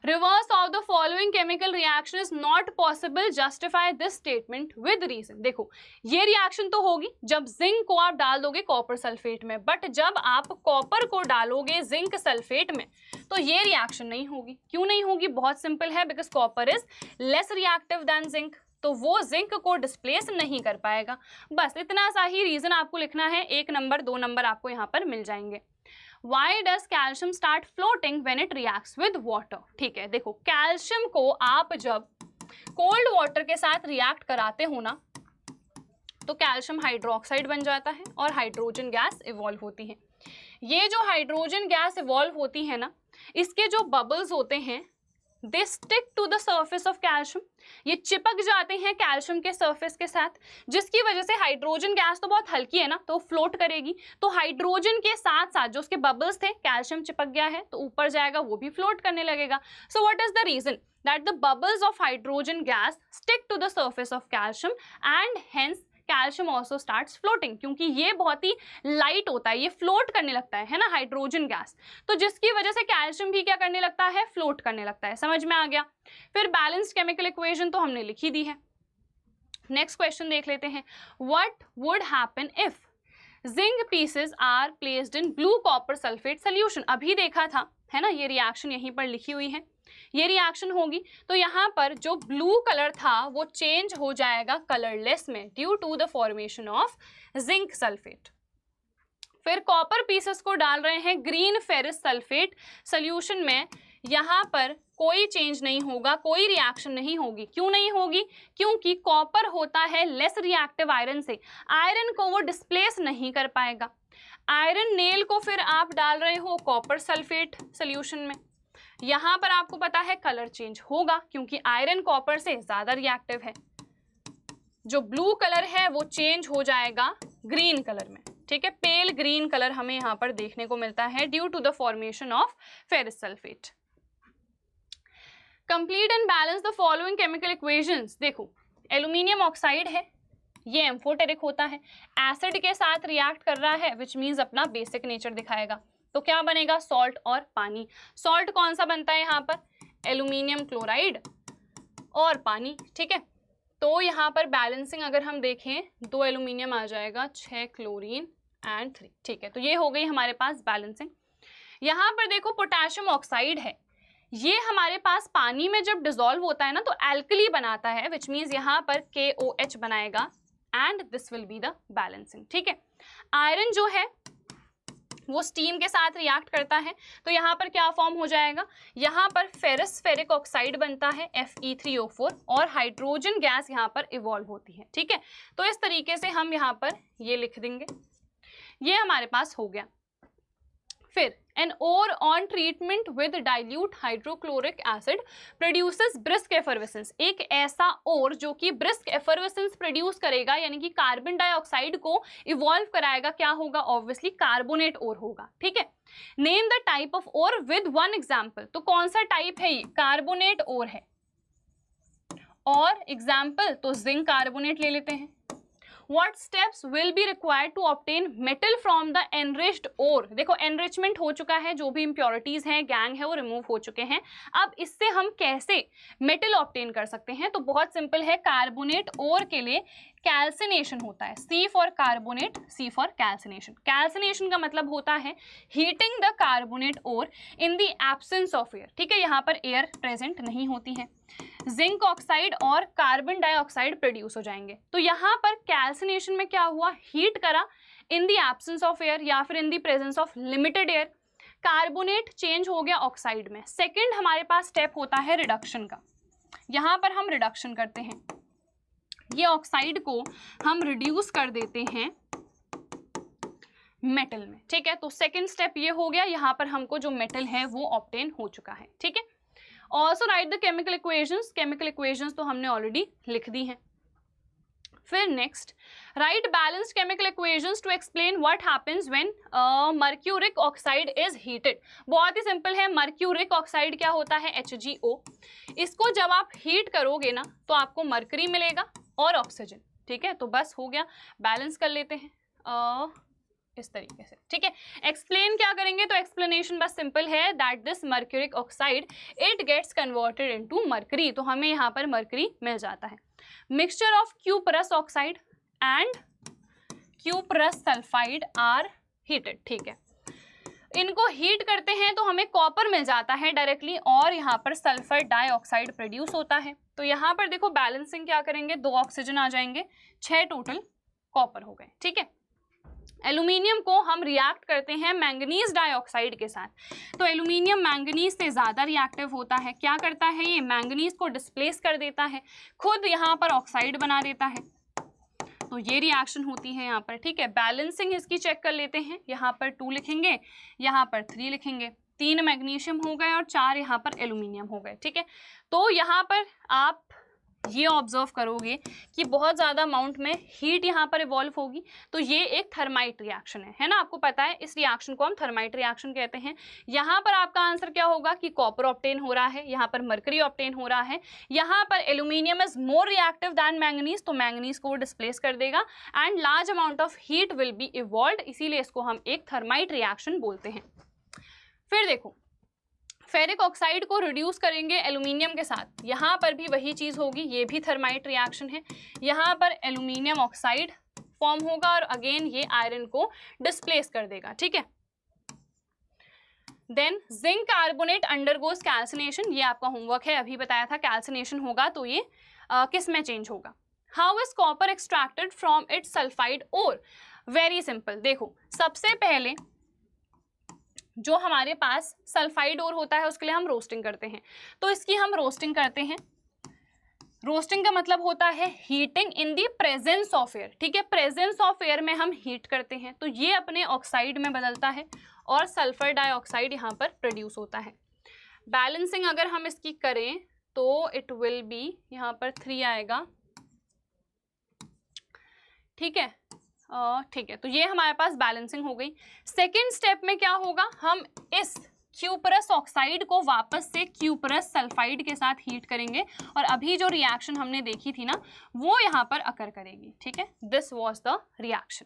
reverse of the following chemical reaction is not possible, justify this statement with reason। देखो ये रिएक्शन तो होगी जब जिंक को आप डाल दोगे कॉपर सल्फेट में, बट जब आप कॉपर को डालोगे जिंक सल्फेट में तो ये रिएक्शन नहीं होगी। क्यों नहीं होगी, बहुत सिंपल है, because copper is less reactive than zinc, तो वो जिंक को डिस्प्लेस नहीं कर पाएगा। बस इतना सा ही रीजन आपको लिखना है, 1 नंबर 2 नंबर आपको यहाँ पर मिल जाएंगे। Why does calcium start floating when it reacts with water? ठीक है, देखो कैल्शियम को आप जब कोल्ड वाटर के साथ रिएक्ट कराते हो ना, तो कैल्शियम हाइड्रोक्साइड बन जाता है और हाइड्रोजन गैस इवॉल्व होती है। ये जो हाइड्रोजन गैस इवॉल्व होती है ना, इसके जो बबल्स होते हैं, they stick to the surface of calcium, ये चिपक जाते हैं कैल्शियम के सरफेस के साथ, जिसकी वजह से हाइड्रोजन गैस तो बहुत हल्की है ना, तो फ्लोट करेगी, तो हाइड्रोजन के साथ साथ जो उसके बबल्स थे, कैल्शियम चिपक गया है तो ऊपर जाएगा, वो भी फ्लोट करने लगेगा। So what is the reason that the bubbles of hydrogen gas stick to the surface of calcium and hence calcium also starts floating, क्योंकि ये बहुत ही लाइट होता है, ये फ्लोट करने लगता है ना हाइड्रोजन गैस, तो जिसकी वजह से कैल्शियम भी क्या करने लगता है, फ्लोट करने लगता है। समझ में आ गया। फिर बैलेंस्ड केमिकल इक्वेशन तो हमने लिखी दी है। नेक्स्ट क्वेश्चन देख लेते हैं, what would happen if zinc pieces are placed in blue copper sulphate solution. अभी देखा था है ना, ये रिएक्शन यहीं पर लिखी हुई है, ये रिएक्शन होगी तो यहाँ पर जो ब्लू कलर था वो चेंज हो जाएगा कलरलेस में due to the formation of zinc sulphate. फिर कॉपर पीसेस को डाल रहे हैं ग्रीन फेरस सल्फेट सोल्यूशन में, यहाँ पर कोई चेंज नहीं होगा, कोई रिएक्शन नहीं होगी। क्यों नहीं होगी, क्योंकि कॉपर होता है लेस रिएक्टिव आयरन से, आयरन को वो डिस्प्लेस नहीं कर पाएगा। आयरन नेल को फिर आप डाल रहे हो कॉपर सल्फेट सोल्यूशन में, यहाँ पर आपको पता है कलर चेंज होगा क्योंकि आयरन कॉपर से ज्यादा रिएक्टिव है। जो ब्लू कलर है वो चेंज हो जाएगा ग्रीन कलर में, ठीक है, पेल ग्रीन कलर हमें यहाँ पर देखने को मिलता है due to the formation of ferrous sulphate. Complete and balance the following chemical equations. देखो एल्यूमिनियम ऑक्साइड है, ये एम्फोटेरिक होता है, एसिड के साथ रिएक्ट कर रहा है विच मीन्स अपना बेसिक नेचर दिखाएगा, तो क्या बनेगा, सॉल्ट और पानी। सॉल्ट कौन सा बनता है यहाँ पर, एल्यूमिनियम क्लोराइड और पानी, ठीक है। तो यहाँ पर बैलेंसिंग अगर हम देखें 2 एल्यूमिनियम आ जाएगा, 6 क्लोरीन एंड 3, ठीक है। तो ये हो गई हमारे पास बैलेंसिंग। यहाँ पर देखो पोटेशियम ऑक्साइड है, ये हमारे पास पानी में जब डिसॉल्व होता है ना तो एल्कली बनाता है विच मीन्स यहाँ पर KOH बनाएगा and this will be the balancing, ठीक है। आयरन जो है वो स्टीम के साथ रिएक्ट करता है तो यहाँ पर क्या फॉर्म हो जाएगा, यहाँ पर फेरस फेरिक ऑक्साइड बनता है Fe3O4 और हाइड्रोजन गैस यहाँ पर इवॉल्व होती है, ठीक है। तो इस तरीके से हम यहाँ पर ये लिख देंगे, ये हमारे पास हो गया। फिर An ore on treatment with dilute hydrochloric acid produces brisk effervescence. एक ऐसा ore जो कि brisk effervescence produce करेगा, यानी कि कार्बन डाइऑक्साइड को इवॉल्व कराएगा, क्या होगा? ऑब्वियसली कार्बोनेट ore होगा, ठीक है। Name the type of ore with one example, तो कौन सा टाइप है ये? कार्बोनेट ore है। और एग्जाम्पल तो जिंक कार्बोनेट ले लेते हैं। What steps will be required to obtain metal from the enriched ore? देखो enrichment हो चुका है, जो भी impurities हैं, गैंग है, वो रिमूव हो चुके हैं। अब इससे हम कैसे मेटल ऑब्टेन कर सकते हैं? तो बहुत सिंपल है, कार्बोनेट ओर के लिए कैल्सिनेशन होता है। C for carbonate, C for calcination. Calcination का मतलब होता है heating the carbonate ore in the absence of air, ठीक है, यहाँ पर एयर प्रेजेंट नहीं होती है। जिंक ऑक्साइड और कार्बन डाइऑक्साइड प्रोड्यूस हो जाएंगे। तो यहाँ पर कैल्सिनेशन में क्या हुआ? हीट करा इन द एब्सेंस ऑफ एयर या फिर in the presence of limited air, carbonate change हो गया ऑक्साइड में। सेकंड हमारे पास स्टेप होता है रिडक्शन का। यहाँ पर हम रिडक्शन करते हैं, ये ऑक्साइड को हम रिड्यूस कर देते हैं मेटल में, ठीक है। तो सेकंड स्टेप ये हो गया, यहाँ पर हमको जो मेटल है वो ऑब्टेन हो चुका है, ठीक है। Also write the chemical equations, chemical equations तो हमने ऑलरेडी लिख दी हैं। फिर next, write balanced chemical equations to explain what happens when mercuric oxide is heated. बहुत ही सिंपल है, मर्क्यूरिक ऑक्साइड क्या होता है? HgO। इसको जब आप हीट करोगे ना तो आपको मरकरी मिलेगा और ऑक्सीजन, ठीक है। तो बस हो गया, बैलेंस कर लेते हैं इस तरीके से, ठीक है। एक्सप्लेन क्या करेंगे? तो एक्सप्लेनेशन बस सिंपल है, that this mercuric oxide it gets converted into mercury, तो हमें यहाँ पर मरकरी मिल जाता है। Mixture of cuprous oxide and cuprous sulphide are heated, ठीक है। इनको हीट करते हैं तो हमें कॉपर मिल जाता है डायरेक्टली, और यहाँ पर सल्फर डाइऑक्साइड प्रोड्यूस होता है। तो यहाँ पर देखो बैलेंसिंग क्या करेंगे, 2 ऑक्सीजन आ जाएंगे, 6 टोटल कॉपर हो गए, ठीक है। एल्यूमिनियम को हम रिएक्ट करते हैं मैंगनीज डाइऑक्साइड के साथ, तो एल्यूमिनियम मैंगनीज से ज़्यादा रिएक्टिव होता है। क्या करता है ये? मैंगनीज को डिस्प्लेस कर देता है, खुद यहाँ पर ऑक्साइड बना देता है, तो ये रिएक्शन होती है यहाँ पर, ठीक है। बैलेंसिंग इसकी चेक कर लेते हैं, यहाँ पर 2 लिखेंगे, यहाँ पर 3 लिखेंगे, 3 मैग्नीशियम हो गए और 4 यहाँ पर एल्यूमिनियम हो गए, ठीक है। तो यहाँ पर आप ये ऑब्जर्व करोगे कि बहुत ज़्यादा अमाउंट में हीट यहाँ पर इवॉल्व होगी, तो ये एक थर्माइट रिएक्शन है ना, आपको पता है इस रिएक्शन को हम थर्माइट रिएक्शन कहते हैं। यहाँ पर आपका आंसर क्या होगा कि कॉपर ऑब्टेन हो रहा है, यहाँ पर मरकरी ऑब्टेन हो रहा है, यहाँ पर aluminium is more reactive than manganese, तो मैंगनीज को डिस्प्लेस कर देगा and large amount of heat will be evolved, इसीलिए इसको हम एक थर्माइट रिएक्शन बोलते हैं। फिर देखो, फेरिक ऑक्साइड को रिड्यूस करेंगे एल्यूमिनियम के साथ, यहाँ पर भी वही चीज़ होगी, ये भी थर्माइट रिएक्शन है। यहाँ पर एल्यूमिनियम ऑक्साइड फॉर्म होगा और अगेन ये आयरन को डिस्प्लेस कर देगा, ठीक है। Then zinc carbonate undergoes calcination, ये आपका होमवर्क है, अभी बताया था कैल्सिनेशन होगा तो ये किस में चेंज होगा। How is copper extracted from its sulphide ore? Very simple, देखो सबसे पहले जो हमारे पास सल्फाइड ओर होता है उसके लिए हम रोस्टिंग करते हैं, तो इसकी हम रोस्टिंग करते हैं। रोस्टिंग का मतलब होता है heating in the presence of air, ठीक है। प्रेजेंस ऑफ एयर में हम हीट करते हैं तो ये अपने ऑक्साइड में बदलता है और सल्फर डाइऑक्साइड यहाँ पर प्रोड्यूस होता है। बैलेंसिंग अगर हम इसकी करें तो इट विल बी, यहाँ पर 3 आएगा, ठीक है, ठीक है। तो ये हमारे पास बैलेंसिंग हो गई। सेकेंड स्टेप में क्या होगा, हम इस क्यूपरस ऑक्साइड को वापस से क्यूपरस सल्फाइड के साथ हीट करेंगे और अभी जो रिएक्शन हमने देखी थी ना वो यहाँ पर अकर करेगी, ठीक है। This was the reaction.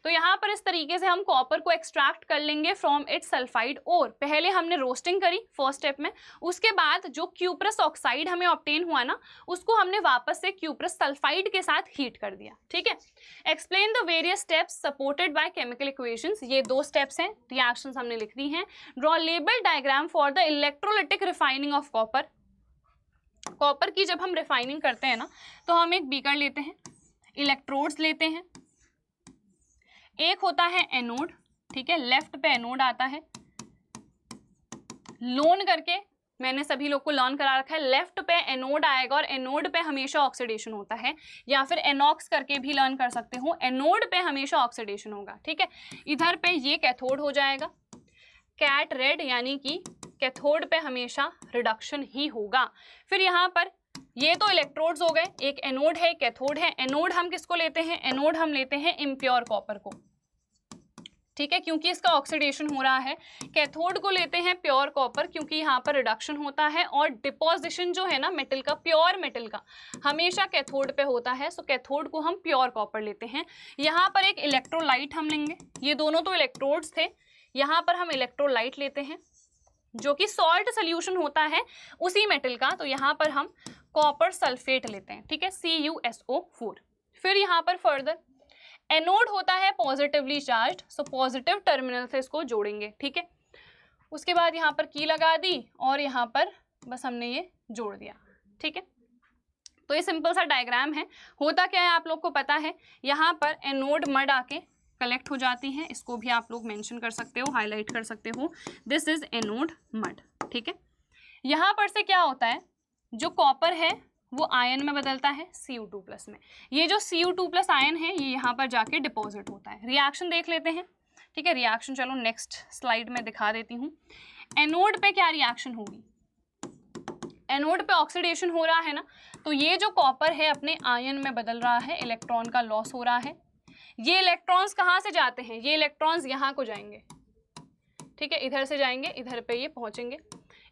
तो यहाँ पर इस तरीके से हम कॉपर को एक्सट्रैक्ट कर लेंगे फ्रॉम इट्स सल्फाइड ओर। पहले हमने रोस्टिंग करी फर्स्ट स्टेप में, उसके बाद जो क्यूपरस ऑक्साइड हमें ऑब्टेन हुआ ना उसको हमने वापस से क्यूपरस सल्फाइड के साथ हीट कर दिया, ठीक है। Explain the various steps supported by chemical equations, ये 2 स्टेप्स हैं, रिएक्शंस हमने लिख दी हैं। Draw label diagram for the electrolytic refining of copper. Copper की जब हम रिफाइनिंग करते हैं ना तो हम एक बीकर लेते हैं, इलेक्ट्रोड्स लेते हैं, एक होता है एनोड, ठीक है, लेफ्ट पे एनोड आता है, लोन करके मैंने सभी लोग को लर्न करा रखा है, लेफ्ट पे एनोड आएगा और एनोड पे हमेशा ऑक्सीडेशन होता है, या फिर एनॉक्स करके भी लर्न कर सकते हो, एनोड पे हमेशा ऑक्सीडेशन होगा, ठीक है। इधर पे ये कैथोड हो जाएगा, कैट रेड यानी कि कैथोड पे हमेशा रिडक्शन ही होगा। फिर यहाँ पर ये तो इलेक्ट्रोड्स हो गए, एक एनोड है, कैथोड है। एनोड हम किसको लेते हैं? एनोड हम लेते हैं इम्प्योर कॉपर को, ठीक है, क्योंकि इसका ऑक्सीडेशन हो रहा है। कैथोड को लेते हैं प्योर कॉपर, क्योंकि यहाँ पर रिडक्शन होता है और डिपोजिशन जो है ना मेटल का, प्योर मेटल का, हमेशा कैथोड पे होता है। सो कैथोड को हम प्योर कॉपर लेते हैं। यहाँ पर एक इलेक्ट्रोलाइट हम लेंगे, ये दोनों तो इलेक्ट्रोड्स थे, यहाँ पर हम इलेक्ट्रोलाइट लेते हैं जो कि सॉल्ट सोल्यूशन होता है उसी मेटल का। तो यहाँ पर हम कॉपर सल्फेट लेते हैं, ठीक है, CuSO4। फिर यहाँ पर फर्दर एनोड होता है positively charged, so positive terminal से इसको जोड़ेंगे, ठीक है। उसके बाद यहाँ पर की लगा दी और यहाँ पर बस हमने ये जोड़ दिया, ठीक है। तो ये सिंपल सा डायग्राम है। होता क्या है आप लोग को पता है, यहाँ पर एनोड मड आके कलेक्ट हो जाती हैं, इसको भी आप लोग मेंशन कर सकते हो, हाईलाइट कर सकते हो, दिस इज एनोड मड, ठीक है। यहाँ पर से क्या होता है, जो कॉपर है वो आयन में बदलता है Cu2+ में। ये जो Cu2+ आयन है ये यहाँ पर जाके डिपॉजिट होता है। रिएक्शन देख लेते हैं, ठीक है। रिएक्शन चलो नेक्स्ट स्लाइड में दिखा देती हूँ। एनोड पे क्या रिएक्शन होगी, एनोड पे ऑक्सीडेशन हो रहा है ना, तो ये जो कॉपर है अपने आयन में बदल रहा है, इलेक्ट्रॉन का लॉस हो रहा है। ये इलेक्ट्रॉन्स कहाँ से जाते हैं, ये इलेक्ट्रॉन्स यहाँ को जाएंगे, ठीक है, इधर से जाएंगे, इधर पे ये पहुंचेंगे।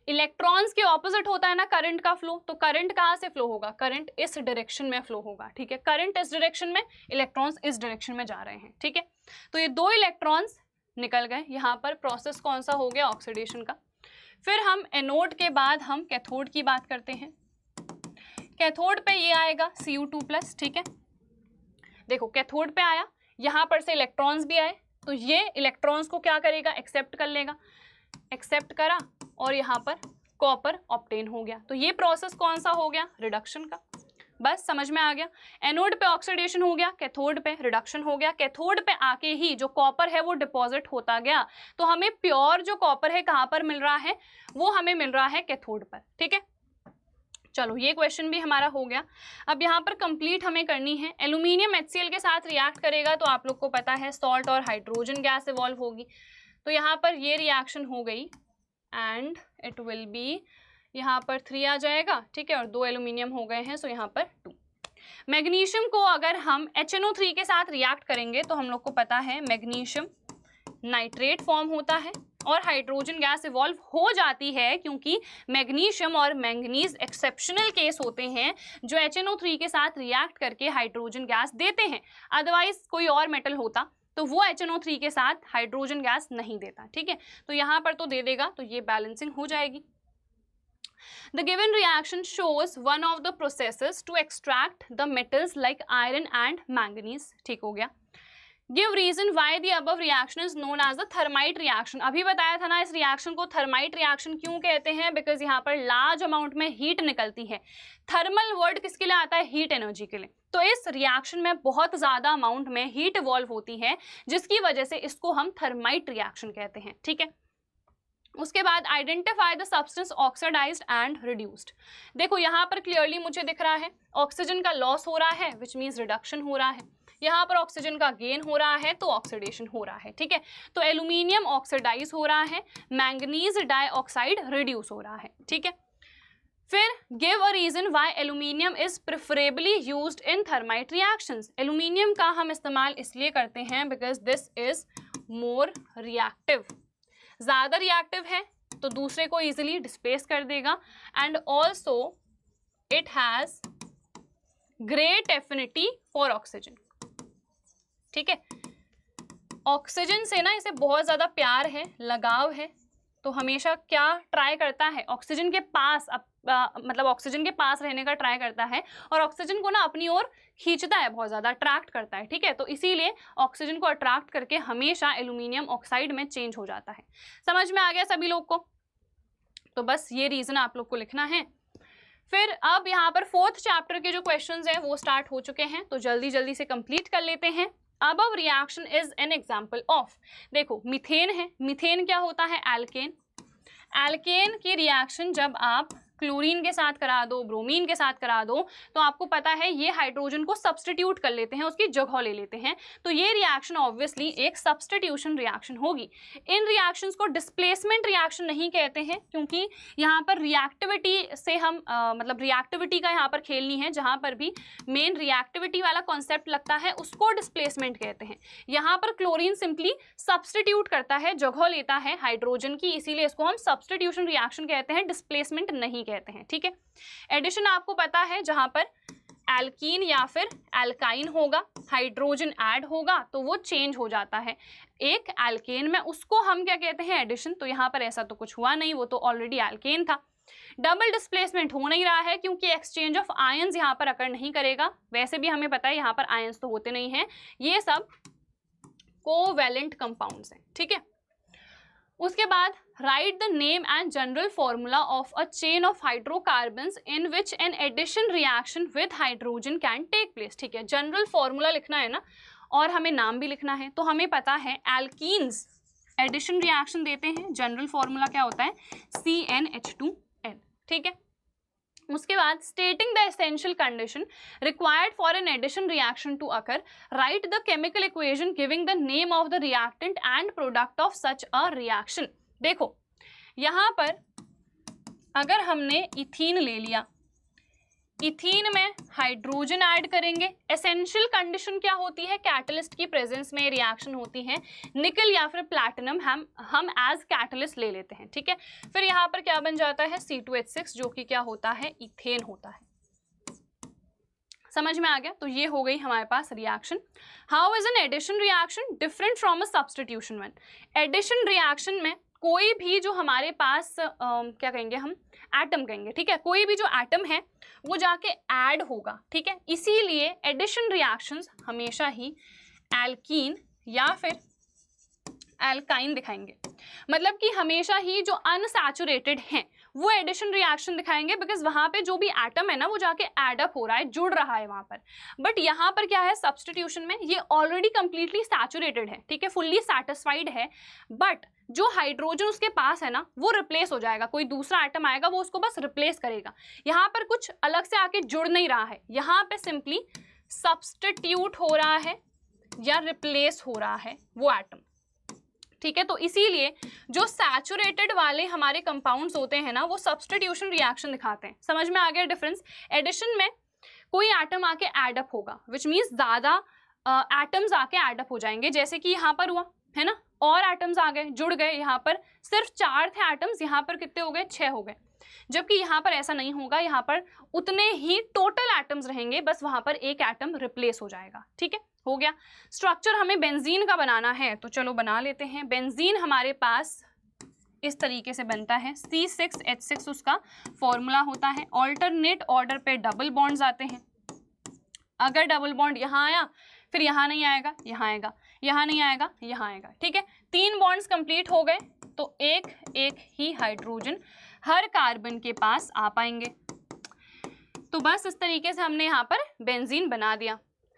इलेक्ट्रॉन्स के ऑपोजिट होता है ना करंट का फ्लो, तो करंट कहाँ से फ्लो होगा, करंट इस डायरेक्शन में फ्लो होगा, ठीक है। करंट इस डायरेक्शन में, इलेक्ट्रॉन्स इस डायरेक्शन में जा रहे हैं, ठीक है। तो ये दो इलेक्ट्रॉन्स निकल गए। यहाँ पर प्रोसेस कौन सा हो गया, ऑक्सीडेशन का। फिर हम एनोड के बाद हम कैथोड की बात करते हैं। कैथोड पे ये आएगा Cu2+, ठीक है। देखो कैथोड पे आया, यहाँ पर से इलेक्ट्रॉन्स भी आए, तो ये इलेक्ट्रॉन्स को क्या करेगा, एक्सेप्ट कर लेगा, एक्सेप्ट करा और यहाँ पर कॉपर ऑब्टेन हो गया। तो ये प्रोसेस कौन सा हो गया, रिडक्शन का। बस समझ में आ गया। एनोड पे ऑक्सीडेशन हो गया, कैथोड पे रिडक्शन हो गया। कैथोड पे आके ही जो कॉपर है वो डिपॉजिट होता गया, तो हमें प्योर जो कॉपर है कहाँ पर मिल रहा है, वो हमें मिल रहा है कैथोड पर, ठीक है। चलो ये क्वेश्चन भी हमारा हो गया। अब यहाँ पर कंप्लीट हमें करनी है। एल्यूमिनियम HCl के साथ रिएक्ट करेगा तो आप लोग को पता है सॉल्ट और हाइड्रोजन गैस इवॉल्व होगी। तो यहाँ पर ये रिएक्शन हो गई एंड इट विल बी, यहाँ पर 3 आ जाएगा, ठीक है, और 2 एल्यूमिनियम हो गए हैं, सो यहाँ पर 2। मैग्नीशियम को अगर हम HNO3 के साथ रिएक्ट करेंगे तो हम लोग को पता है मैग्नीशियम नाइट्रेट फॉर्म होता है और हाइड्रोजन गैस इवॉल्व हो जाती है, क्योंकि मैग्नीशियम और मैंगनीज एक्सेप्शनल केस होते हैं जो HNO3 के साथ रिएक्ट करके हाइड्रोजन गैस देते हैं। अदरवाइज कोई और मेटल होता तो वो HNO3 के साथ हाइड्रोजन गैस नहीं देता, ठीक है। तो यहाँ पर तो दे देगा, तो ये बैलेंसिंग हो जाएगी। The given reaction shows one of the processes to extract the metals like iron and manganese, ठीक हो गया। Give reason why the above reaction is known as the thermite reaction। अभी बताया था ना इस रिएक्शन को थर्माइट रिएक्शन क्यों कहते हैं, बिकॉज यहाँ पर लार्ज अमाउंट में हीट निकलती है। थर्मल वर्ड किसके लिए आता है, हीट एनर्जी के लिए। तो इस रिएक्शन में बहुत ज़्यादा अमाउंट में हीट इवॉल्व होती है, जिसकी वजह से इसको हम थर्माइट रिएक्शन कहते हैं, ठीक है। उसके बाद identify the substance oxidised and reduced. देखो यहाँ पर क्लियरली मुझे दिख रहा है ऑक्सीजन का लॉस हो रहा है, विच मीन्स रिडक्शन हो रहा है। यहाँ पर ऑक्सीजन का गेन हो रहा है तो ऑक्सीडेशन हो रहा है, ठीक है। तो एल्यूमिनियम ऑक्सीडाइज हो रहा है, मैंगनीज डाइऑक्साइड रिड्यूस हो रहा है, ठीक है। फिर give a reason why aluminium is preferably used in thermite reactions. Aluminium का हम इस्तेमाल इसलिए करते हैं because this is more reactive, ज़्यादा रिएक्टिव है तो दूसरे को इजीली डिस्प्लेस कर देगा, and also it has great affinity for oxygen, ठीक है। ऑक्सीजन से ना इसे बहुत ज़्यादा प्यार है, लगाव है, तो हमेशा क्या ट्राई करता है, ऑक्सीजन के पास मतलब ऑक्सीजन के पास रहने का ट्राई करता है और ऑक्सीजन को ना अपनी ओर खींचता है, बहुत ज़्यादा अट्रैक्ट करता है, ठीक है। तो इसीलिए ऑक्सीजन को अट्रैक्ट करके हमेशा एल्यूमिनियम ऑक्साइड में चेंज हो जाता है। समझ में आ गया सभी लोग को? तो बस ये रीज़न आप लोग को लिखना है। फिर अब यहाँ पर 4th चैप्टर के जो क्वेश्चंस हैं वो स्टार्ट हो चुके हैं, तो जल्दी जल्दी से कंप्लीट कर लेते हैं। Above reaction is an example of, देखो मीथेन है, मीथेन क्या होता है, एल्केन। एल्केन की रिएक्शन जब आप क्लोरीन के साथ करा दो, ब्रोमीन के साथ करा दो, तो आपको पता है ये हाइड्रोजन को सब्स्टिट्यूट कर लेते हैं, उसकी जगह ले लेते हैं। तो ये रिएक्शन ऑब्वियसली एक सब्स्टिट्यूशन रिएक्शन होगी। इन रिएक्शंस को डिस्प्लेसमेंट रिएक्शन नहीं कहते हैं, क्योंकि यहाँ पर रिएक्टिविटी से हम मतलब रिएक्टिविटी का यहाँ पर खेल नहीं है। जहाँ पर भी मेन रिएक्टिविटी वाला कॉन्सेप्ट लगता है उसको डिस्प्लेसमेंट कहते हैं। यहाँ पर क्लोरीन सिंपली सब्स्टिट्यूट करता है, जगह लेता है हाइड्रोजन की, इसीलिए इसको हम सब्स्टिट्यूशन रिएक्शन कहते हैं, डिस्प्लेसमेंट नहीं कहते हैं। ठीक है, एडिशन आपको पता है, जहां पर एल्कीन या फिर एल्काइन होगा, हाइड्रोजन ऐड होगा तो वो चेंज हो जाता है एक एल्केन में, उसको हम क्या कहते हैं, एडिशन। तो यहाँ पर ऐसा तो कुछ हुआ नहीं, वो तो ऑलरेडी एल्केन था। डबल डिस्प्लेसमेंट हो नहीं रहा है क्योंकि एक्सचेंज ऑफ आयंस यहाँ पर अकर नहीं करेगा। वैसे भी हमें पता है यहाँ पर आयंस तो होते नहीं हैं, ये सब कोवैलेंट कंपाउंड्स हैं। ठीक है, उसके बाद write the name and general formula of a chain of hydrocarbons in which an addition reaction with hydrogen can take place. ठीक है, जनरल फॉर्मूला लिखना है ना, और हमें नाम भी लिखना है। तो हमें पता है एल्कीन्स एडिशन रिएक्शन देते हैं, जनरल फॉर्मूला क्या होता है, CnH2n। ठीक है, उसके बाद stating the essential condition required for an addition reaction to occur, write the chemical equation giving the name of the reactant and product of such a reaction. देखो यहाँ पर अगर हमने इथीन ले लिया, इथीन में हाइड्रोजन ऐड करेंगे, essential condition क्या होती है, कैटलिस्ट की प्रेजेंस में रिएक्शन होती है, निकल या फिर प्लैटिनम हम एज कैटलिस्ट ले लेते हैं। ठीक है, फिर यहाँ पर क्या बन जाता है, C2H6, जो कि क्या होता है, इथेन होता है। समझ में आ गया? तो ये हो गई हमारे पास reaction. How is an addition reaction different from a substitution one. Addition reaction में कोई भी जो हमारे पास क्या कहेंगे हम, एटम कहेंगे। ठीक है, कोई भी जो एटम है वो जाके ऐड होगा। ठीक है, इसीलिए एडिशन रिएक्शंस हमेशा ही एल्कीन या फिर एल्काइन दिखाएंगे, मतलब कि हमेशा ही जो अनसैचुरेटेड हैं वो एडिशन रिएक्शन दिखाएंगे, बिकॉज वहां पे जो भी एटम है ना वो जाके एड अप हो रहा है, जुड़ रहा है वहां पर। बट यहाँ पर क्या है, सब्स्टिट्यूशन में ये ऑलरेडी कंप्लीटली सैचुरेटेड है। ठीक है, फुल्ली सैटिस्फाइड है, बट जो हाइड्रोजन उसके पास है ना वो रिप्लेस हो जाएगा, कोई दूसरा एटम आएगा वो उसको बस रिप्लेस करेगा। यहाँ पर कुछ अलग से आके जुड़ नहीं रहा है, यहाँ पे सिंपली सब्स्टिट्यूट हो रहा है या रिप्लेस हो रहा है वो एटम। ठीक है, तो इसीलिए जो सैचुरेटेड वाले हमारे कंपाउंड्स होते हैं ना वो सब्स्टिट्यूशन रिएक्शन दिखाते हैं। समझ में आ गया डिफरेंस? एडिशन में कोई एटम आके एड अप होगा, विच मीन्स ज्यादा एटम्स आके एड अप हो जाएंगे, जैसे कि यहाँ पर हुआ है ना, और एटम्स आ गए, जुड़ गए। यहाँ पर सिर्फ 4 थे एटम्स, यहाँ पर कितने हो गए, 6 हो गए। जबकि यहाँ पर ऐसा नहीं होगा, यहाँ पर उतने ही टोटल एटम्स रहेंगे, बस वहां पर एक एटम रिप्लेस हो जाएगा। ठीक है, हो गया। स्ट्रक्चर हमें बेंजीन का बनाना है, तो चलो बना लेते हैं। बेंजीन हमारे पास इस तरीके से बनता है, C6H6 उसका फॉर्मूला होता है। ऑल्टरनेट ऑर्डर पे डबल बॉन्ड्स आते हैं। अगर डबल बॉन्ड यहाँ आया, फिर यहाँ नहीं आएगा, यहाँ आएगा, यहाँ नहीं आएगा, यहाँ आएगा। ठीक है, 3 बॉन्ड्स कंप्लीट हो गए, तो एक एक ही हाइड्रोजन हर कार्बन के पास आ पाएंगे। तो बस इस तरीके से हमने यहाँ पर बेंजीन बना दिया।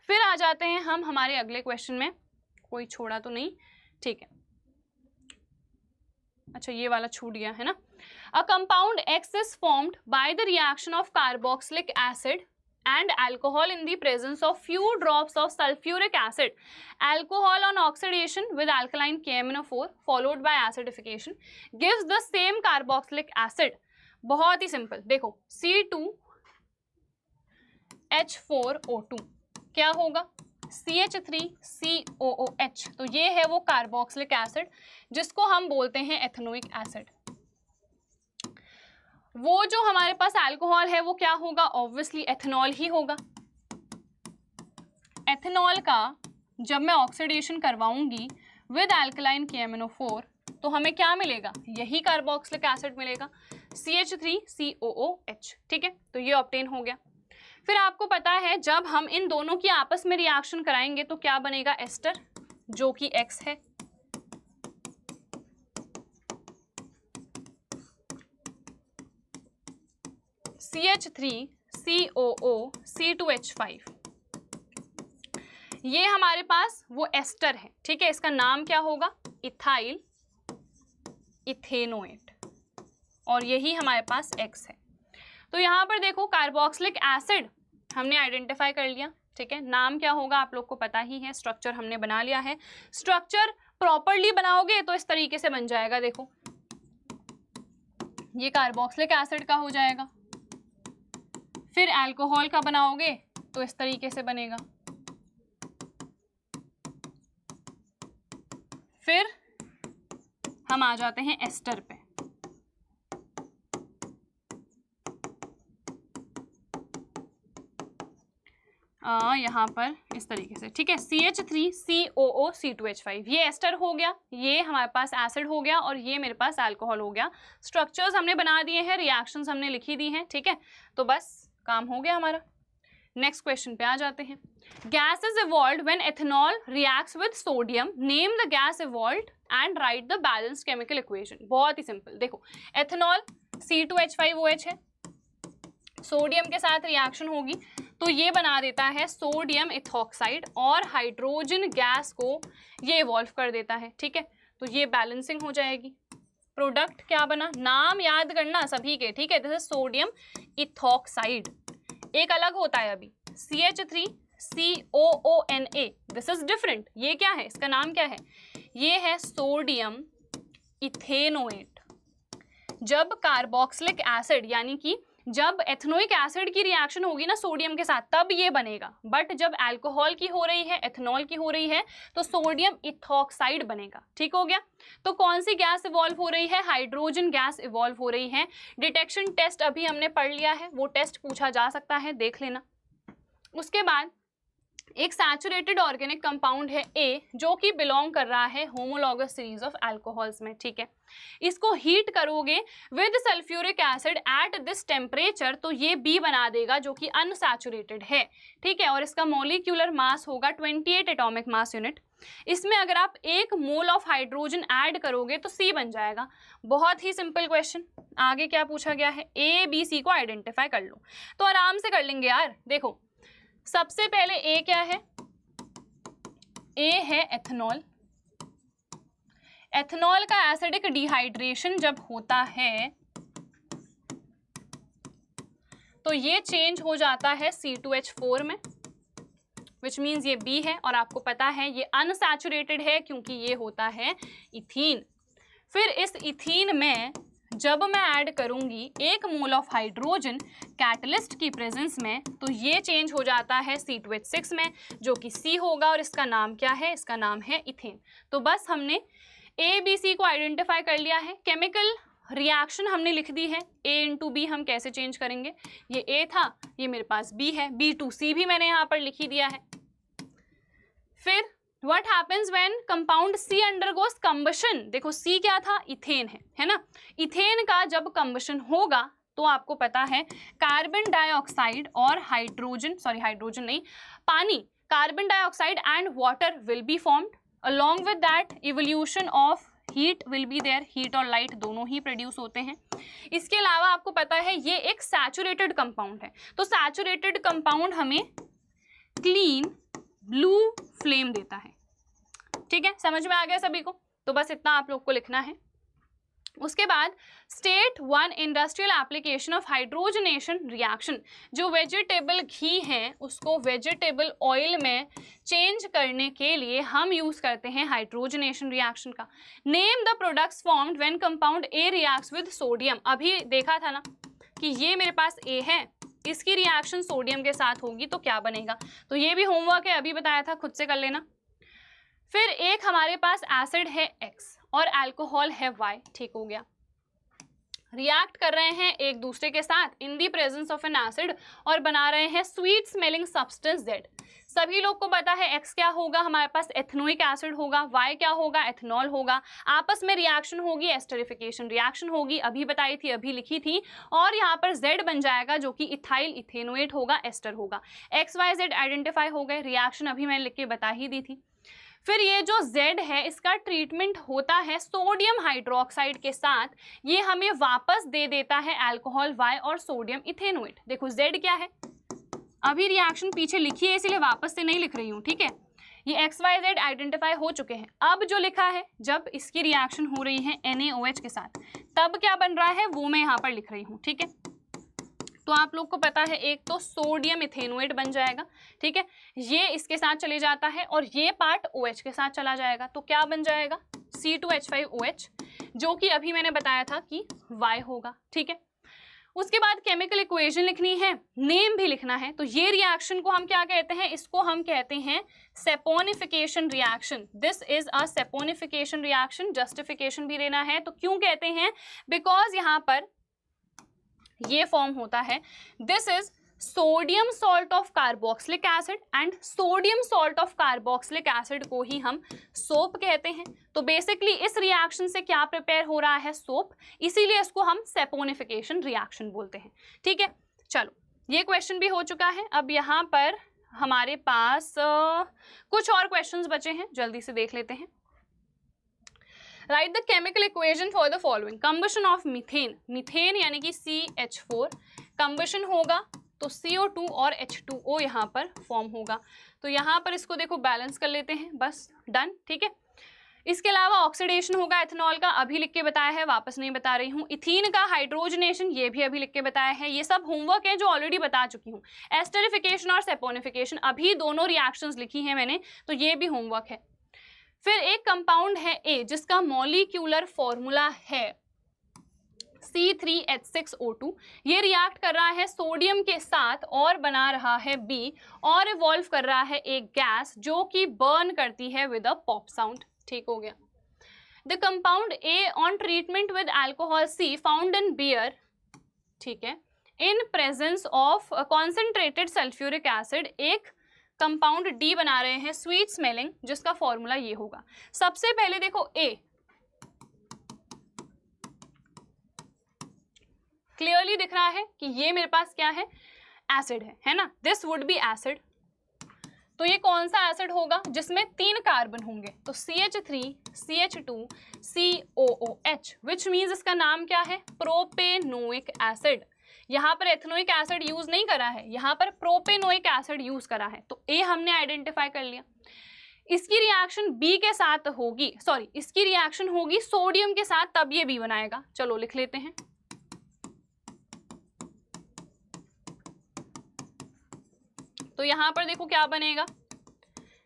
फिर आ जाते हैं हम हमारे अगले क्वेश्चन में, कोई छोड़ा तो नहीं? ठीक है, अच्छा ये वाला छूट गया है ना। A compound X is formed by the reaction of carboxylic acid and alcohol in the presence of few drops of sulfuric acid. Alcohol on oxidation with alkaline KMnO4 followed by acidification gives the same carboxylic acid. बहुत ही simple, देखो C2H4O2 क्या होगा, CH3COOH। तो ये है वो carboxylic acid जिसको हम बोलते हैं एथेनोइक एसिड। वो जो हमारे पास अल्कोहल है वो क्या होगा, ऑब्वियसली एथेनॉल ही होगा। एथेनॉल का जब मैं ऑक्सीडेशन करवाऊंगी विद अल्कलाइन KMnO4 तो हमें क्या मिलेगा, यही कार्बोक्सिलिक एसिड मिलेगा, CH3COOH। ठीक है, तो ये ऑब्टेन हो गया। फिर आपको पता है जब हम इन दोनों की आपस में रिएक्शन कराएंगे तो क्या बनेगा, एस्टर, जो कि X है। CH3COO C2H5, ये हमारे पास वो एस्टर है। ठीक है, इसका नाम क्या होगा, इथाइल इथेनोएट, और यही हमारे पास X है। तो यहाँ पर देखो कार्बोक्सिलिक एसिड हमने आइडेंटिफाई कर लिया, ठीक है। नाम क्या होगा आप लोग को पता ही है, स्ट्रक्चर हमने बना लिया है। स्ट्रक्चर प्रॉपर्ली बनाओगे तो इस तरीके से बन जाएगा, देखो ये कार्बोक्सिलिक एसिड का हो जाएगा। फिर अल्कोहल का बनाओगे तो इस तरीके से बनेगा। फिर हम आ जाते हैं एस्टर पे। यहाँ पर इस तरीके से, ठीक है, CH3COO C2H5 ये एस्टर हो गया, ये हमारे पास एसिड हो गया और ये मेरे पास अल्कोहल हो गया। स्ट्रक्चर्स हमने बना दिए हैं, रिएक्शंस हमने लिखी दी हैं, ठीक है। तो बस काम हो गया हमारा। नेक्स्ट क्वेश्चन पे आ जाते हैं। Gas is evolved when ethanol reacts with sodium, name the gas evolved and right the balanced chemical equation. बहुत ही सिंपल, देखो एथेनॉल C2H5OH है, सोडियम के साथ रिएक्शन होगी तो ये बना देता है सोडियम इथॉक्साइड और हाइड्रोजन गैस को ये इवॉल्व कर देता है, ठीक है। तो ये बैलेंसिंग हो जाएगी। प्रोडक्ट क्या बना, नाम याद करना सभी के, ठीक है। दिस इज सोडियम इथॉक्साइड, एक अलग होता है अभी CH3COONA, दिस इज डिफरेंट। ये क्या है, इसका नाम क्या है, ये है सोडियम इथेनोएट। जब कार्बोक्सिलिक एसिड यानी कि जब एथेनोइक एसिड की रिएक्शन होगी ना सोडियम के साथ तब ये बनेगा, बट जब अल्कोहल की हो रही है, एथेनॉल की हो रही है तो सोडियम इथॉक्साइड बनेगा, ठीक हो गया। तो कौन सी गैस इवॉल्व हो रही है, हाइड्रोजन गैस इवॉल्व हो रही है। डिटेक्शन टेस्ट अभी हमने पढ़ लिया है, वो टेस्ट पूछा जा सकता है, देख लेना। उसके बाद एक सैचुरेटेड ऑर्गेनिक कंपाउंड है A जो कि बिलोंग कर रहा है होमोलॉगस सीरीज ऑफ अल्कोहल्स में, ठीक है। इसको हीट करोगे with sulphuric acid at this temperature तो ये B बना देगा जो कि अनसैचुरेटेड है, ठीक है। और इसका मॉलिक्यूलर मास होगा 28 एटॉमिक मास यूनिट। इसमें अगर आप 1 मोल ऑफ हाइड्रोजन ऐड करोगे तो C बन जाएगा। बहुत ही सिंपल क्वेश्चन। आगे क्या पूछा गया है, A B C को आइडेंटिफाई कर लो, तो आराम से कर लेंगे यार। देखो सबसे पहले A क्या है, A है एथेनॉल। एथेनॉल का एसिडिक डिहाइड्रेशन जब होता है तो ये चेंज हो जाता है C2H4 में, विच मीन्स ये B है। और आपको पता है ये अनसैचुरेटेड है क्योंकि ये होता है इथीन। फिर इस इथीन में जब मैं ऐड करूंगी 1 मोल ऑफ हाइड्रोजन कैटलिस्ट की प्रेजेंस में तो ये चेंज हो जाता है C2H6 में जो कि C होगा और इसका नाम क्या है, इसका नाम है इथेन। तो बस हमने A B C को आइडेंटिफाई कर लिया है। केमिकल रिएक्शन हमने लिख दी है, A इंटू B हम कैसे चेंज करेंगे, ये A था, ये मेरे पास B है, B टू C भी मैंने यहाँ पर लिख ही दिया है। फिर What happens when compound C undergoes combustion? देखो C क्या था, इथेन है ना। इथेन का जब कंबशन होगा तो आपको पता है कार्बन डाइऑक्साइड और हाइड्रोजन नहीं, पानी, carbon dioxide and water will be formed. Along with that evolution of heat will be there, heat और लाइट दोनों ही प्रोड्यूस होते हैं। इसके अलावा आपको पता है ये एक सैचुरेटेड कंपाउंड है, तो सैचुरेटेड कंपाउंड हमें क्लीन ब्लू फ्लेम देता है, ठीक है। समझ में आ गया सभी को, तो बस इतना आप लोग को लिखना है। उसके बाद state 1 industrial application of hydrogenation reaction. जो वेजिटेबल घी है उसको वेजिटेबल ऑयल में चेंज करने के लिए हम यूज करते हैं हाइड्रोजनेशन रिएक्शन का। Name the products formed when compound A reacts with sodium. अभी देखा था ना कि ये मेरे पास A है, इसकी रिएक्शन सोडियम के साथ होगी तो क्या बनेगा, तो ये भी होमवर्क है, अभी बताया था, खुद से कर लेना। फिर एक हमारे पास एसिड है X और अल्कोहल है Y, ठीक हो गया। रिएक्ट कर रहे हैं एक दूसरे के साथ in the presence of an acid और बना रहे हैं स्वीट स्मेलिंग सब्सटेंस Z। सभी लोग को पता है X क्या होगा, हमारे पास एथेनोइक एसिड होगा, Y क्या होगा, एथेनॉल होगा। आपस में रिएक्शन होगी, एस्टरिफिकेशन रिएक्शन होगी, अभी बताई थी, अभी लिखी थी। और यहाँ पर Z बन जाएगा जो कि इथाइल इथेनोएट होगा, एस्टर होगा। XYZ आइडेंटिफाई हो गए, रिएक्शन अभी मैंने लिख के बता ही दी थी। फिर ये जो Z है इसका ट्रीटमेंट होता है सोडियम हाइड्रोक्साइड के साथ, ये हमें वापस दे देता है अल्कोहल Y और सोडियम इथेनोएट। देखो Z क्या है, अभी रिएक्शन पीछे लिखी है इसलिए वापस से नहीं लिख रही हूँ, ठीक है। ये XYZ आइडेंटिफाई हो चुके हैं। अब जो लिखा है जब इसकी रिएक्शन हो रही है NaOH के साथ तब क्या बन रहा है वो मैं यहाँ पर लिख रही हूँ, ठीक है। तो आप लोग को पता है एक तो सोडियम इथेनोएट बन जाएगा, ठीक है, ये इसके साथ चले जाता है और ये पार्ट OH के साथ चला जाएगा, तो क्या बन जाएगा C2H5OH, जो कि अभी मैंने बताया था कि Y होगा, ठीक है। उसके बाद केमिकल इक्वेशन लिखनी है, नेम भी लिखना है। तो ये रिएक्शन को हम क्या कहते हैं, इसको हम कहते हैं saponification reaction. This is a saponification reaction. Justification भी देना है, तो क्यों कहते हैं, बिकॉज यहाँ पर ये फॉर्म होता है, this is sodium salt of carboxylic acid and sodium salt of carboxylic acid को ही हम सोप कहते हैं। तो बेसिकली इस रिएक्शन से क्या प्रिपेयर हो रहा है, सोप, इसीलिए इसको हम सेपोनिफिकेशन रिएक्शन बोलते हैं, ठीक है। चलो ये क्वेश्चन भी हो चुका है। अब यहाँ पर हमारे पास कुछ और क्वेश्चंस बचे हैं, जल्दी से देख लेते हैं। Right the chemical equation for the following. Combustion of methane, methane यानी कि CH4 कंबशन होगा तो CO2 और H2O यहाँ पर फॉर्म होगा। तो यहाँ पर इसको देखो बैलेंस कर लेते हैं, बस डन, ठीक है। इसके अलावा ऑक्सीडेशन होगा एथेनॉल का, अभी लिख के बताया है, वापस नहीं बता रही हूँ। इथीन का हाइड्रोजनेशन, ये भी अभी लिख के बताया है। ये सब होमवर्क है जो ऑलरेडी बता चुकी हूँ। एस्टरिफिकेशन और सेपोनिफिकेशन, अभी दोनों रिएक्शंस लिखी हैं मैंने, तो ये भी होमवर्क है। फिर एक कंपाउंड है A जिसका मॉलिक्यूलर फॉर्मूला है C3H6O2। ये रिएक्ट कर रहा है सोडियम के साथ और बना रहा है B और इवॉल्व कर रहा है एक गैस जो कि बर्न करती है विद अ पॉप साउंड, ठीक हो गया। The compound A on treatment with alcohol C found in beer, ठीक है, in presence of concentrated sulphuric acid, एक कंपाउंड D बना रहे हैं स्वीट स्मेलिंग, जिसका फॉर्मूला ये होगा। सबसे पहले देखो A क्लियरली दिख रहा है कि ये मेरे पास क्या है, एसिड है ना, दिस वुड बी एसिड। तो ये कौन सा एसिड होगा जिसमें 3 कार्बन होंगे, तो CH3 CH2 COOH, which means इसका नाम क्या है, प्रोपेनोइक एसिड। यहाँ पर एथेनोइक एसिड यूज नहीं करा है, यहाँ पर प्रोपेनोइक एसिड यूज करा है, तो ए हमने आइडेंटिफाई कर लिया। इसकी रिएक्शन बी के साथ होगी, सॉरी इसकी रिएक्शन होगी सोडियम के साथ, तब ये बी बनाएगा। चलो लिख लेते हैं। तो यहाँ पर देखो क्या बनेगा,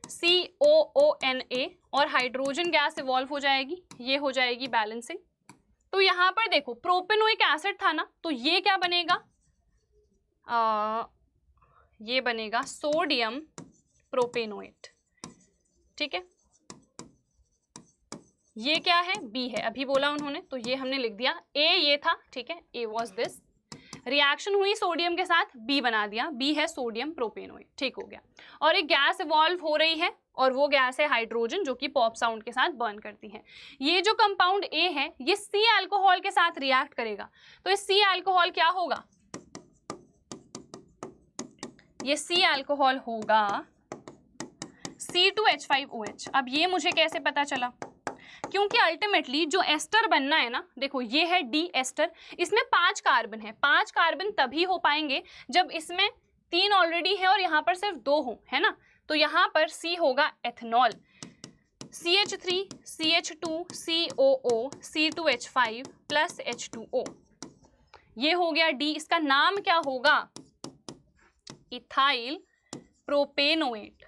COONA और हाइड्रोजन गैस इवॉल्व हो जाएगी, ये हो जाएगी बैलेंसिंग। तो यहाँ पर देखो प्रोपेनोइक एसिड था ना, तो ये क्या बनेगा, ये बनेगा सोडियम प्रोपेनोएट, ठीक है। ये क्या है, बी है, अभी बोला उन्होंने, तो ये हमने लिख दिया। ए ये था, ठीक है, ए वाज दिस, रिएक्शन हुई सोडियम के साथ, बी बना दिया, बी है सोडियम प्रोपेनोएट, ठीक हो गया। और एक गैस इवॉल्व हो रही है और वो गैस है हाइड्रोजन, जो कि पॉप साउंड के साथ बर्न करती है। ये जो कंपाउंड ए है ये सी अल्कोहल के साथ रिएक्ट करेगा, तो ये सी अल्कोहल क्या होगा, ये सी अल्कोहल होगा C2H5OH। अब ये मुझे कैसे पता चला, क्योंकि अल्टीमेटली जो एस्टर बनना है ना, देखो ये है डी एस्टर, इसमें 5 कार्बन है, 5 कार्बन तभी हो पाएंगे जब इसमें 3 ऑलरेडी है और यहाँ पर सिर्फ 2 हो, है ना। तो यहाँ पर C होगा ethanol, CH3 CH2 COO C2H5 plus H2O, ये हो गया D। इसका नाम क्या होगा, इथाइल प्रोपेनोएट,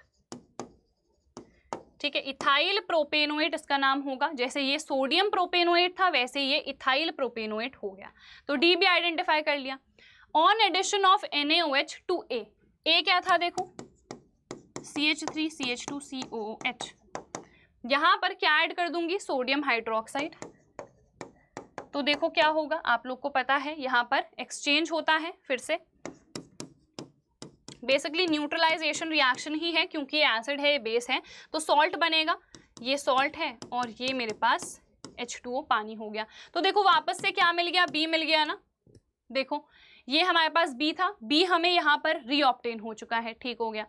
ठीक है, इथाइल प्रोपेनोएट इसका नाम होगा। जैसे ये सोडियम प्रोपेनोएट था वैसे ये इथाइल प्रोपेनोएट हो गया, तो डी भी आइडेंटिफाई कर लिया। On addition of NaOH to A, A क्या था देखो, CH3 CH2 COOH, यहां पर क्या ऐड कर दूंगी, सोडियम हाइड्रोक्साइड। तो देखो क्या होगा, आप लोग को पता है यहाँ पर एक्सचेंज होता है, फिर से बेसिकली न्यूट्रलाइजेशन रिएक्शन ही है, क्योंकि ये एसिड है, ये बेस है, तो सॉल्ट बनेगा, ये सॉल्ट है और ये मेरे पास H2O पानी हो गया। तो देखो वापस से क्या मिल गया, B मिल गया ना। देखो ये हमारे पास B था, B हमें यहाँ पर रीऑब्टेन हो चुका है, ठीक हो गया।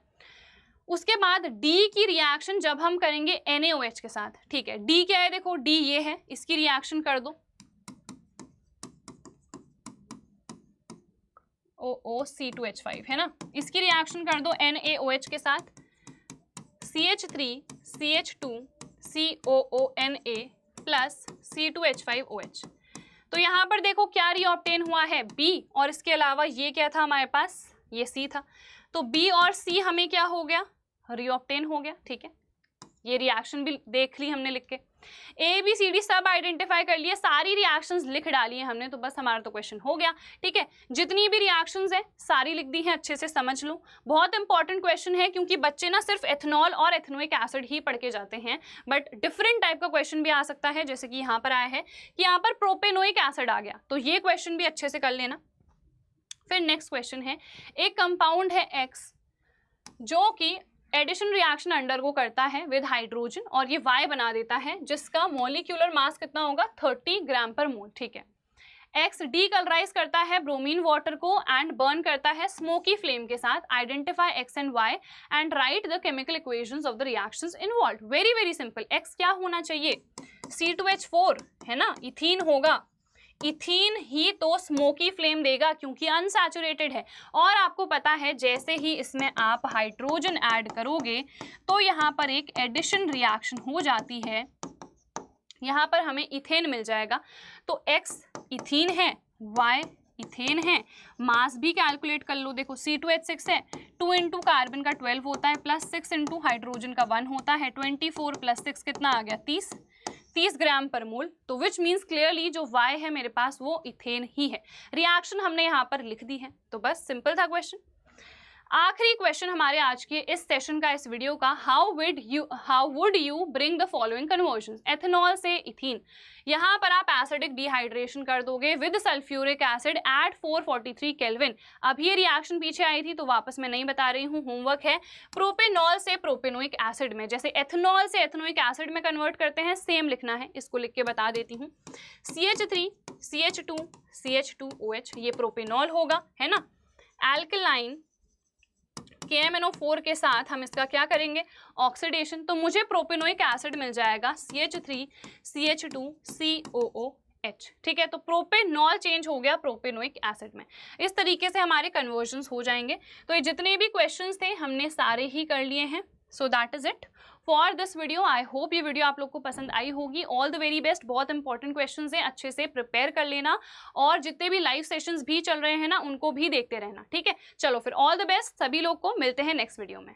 उसके बाद D की रिएक्शन जब हम करेंगे NaOH के साथ, ठीक है, D क्या है देखो, D ये है, इसकी रिएक्शन कर दो OOC2H5, है ना, इसकी रिएक्शन कर दो NaOH के साथ CH3 CH2 COONA plus C2H5OH। तो यहाँ पर देखो क्या रीऑब्टेन हुआ है, बी, और इसके अलावा ये क्या था हमारे पास, ये सी था। तो बी और सी हमें क्या हो गया, रीऑब्टेन हो गया। ठीक है, ये रिएक्शन भी देख ली हमने लिख के, ए बी सी डी सब आइडेंटिफाई कर लिए, सारी रिएक्शंस लिख डाली है हमने, तो बस हमारा तो क्वेश्चन हो गया। ठीक है, जितनी भी रिएक्शंस है सारी लिख दी हैं, अच्छे से समझ लो। बहुत इंपॉर्टेंट क्वेश्चन है क्योंकि बच्चे ना सिर्फ एथनॉल और एथनोइक एसिड ही पढ़ के जाते हैं, बट डिफरेंट टाइप का क्वेश्चन भी आ सकता है, जैसे कि यहाँ पर आया है कि यहाँ पर प्रोपेनोइक एसिड आ गया, तो ये क्वेश्चन भी अच्छे से कर लेना। फिर नेक्स्ट क्वेश्चन है, एक कंपाउंड है एक्स जो कि एडिशन रिएक्शन अंडरगो करता है विद हाइड्रोजन और ये Y बना देता है, जिसका मॉलिक्यूलर मास कितना होगा, 30 ग्राम पर मोल। ठीक है, X डीकलराइज करता है ब्रोमीन वाटर को एंड बर्न करता है स्मोकी फ्लेम के साथ। Identify X and Y and right the chemical equations of the reactions involved. Very very simple, X क्या होना चाहिए, C2H4 है ना, इथीन होगा। इथीन ही तो स्मोकी फ्लेम देगा क्योंकि अनसैचुरेटेड है, और आपको पता है जैसे ही इसमें आप हाइड्रोजन ऐड करोगे तो यहाँ पर एक एडिशन रिएक्शन हो जाती है, यहाँ पर हमें इथेन मिल जाएगा। तो X इथीन है, Y इथेन है, मास भी कैलकुलेट कर लो, देखो C2H6 है, 2 इंटू कार्बन का 12 होता है, प्लस 6 इंटू हाइड्रोजन का 1 होता है, 24 प्लस 6 कितना आ गया, 30 ग्राम पर मोल। तो विच मीन्स क्लियरली जो Y है मेरे पास वो इथेन ही है। रिएक्शन हमने यहाँ पर लिख दी है, तो बस सिंपल था क्वेश्चन। आखिरी क्वेश्चन हमारे आज के इस सेशन का, इस वीडियो का, how would you bring the following conversion, ethanol से इथीन। यहाँ पर आप एसिडिक डिहाइड्रेशन कर दोगे with sulphuric acid at 443 kelvin. अब ये रिएक्शन पीछे आई थी तो वापस मैं नहीं बता रही हूँ, होमवर्क है। प्रोपेनॉल से प्रोपेनोइक एसिड में, जैसे एथेनॉल से एथेनोइक एसिड में कन्वर्ट करते हैं, सेम लिखना है, इसको लिख के बता देती हूँ। CH3 CH2 CH2OH ये प्रोपेनॉल होगा, है ना। एल्कलाइन KMNO4 के साथ हम इसका क्या करेंगे, ऑक्सीडेशन, तो मुझे प्रोपेनोइक एसिड मिल जाएगा CH3 CH2 COOH। ठीक है, तो प्रोपेनॉल चेंज हो गया प्रोपेनोइक एसिड में। इस तरीके से हमारे कन्वर्जन्स हो जाएंगे। तो ये जितने भी क्वेश्चंस थे हमने सारे ही कर लिए हैं। So that is it for this video. I hope ये वीडियो आप लोग को पसंद आई होगी। All the very best. बहुत इंपॉर्टेंट क्वेश्चंस हैं, अच्छे से प्रिपेयर कर लेना, और जितने भी लाइव सेशंस भी चल रहे हैं ना उनको भी देखते रहना। ठीक है, चलो फिर ऑल द बेस्ट सभी लोग को, मिलते हैं नेक्स्ट वीडियो में।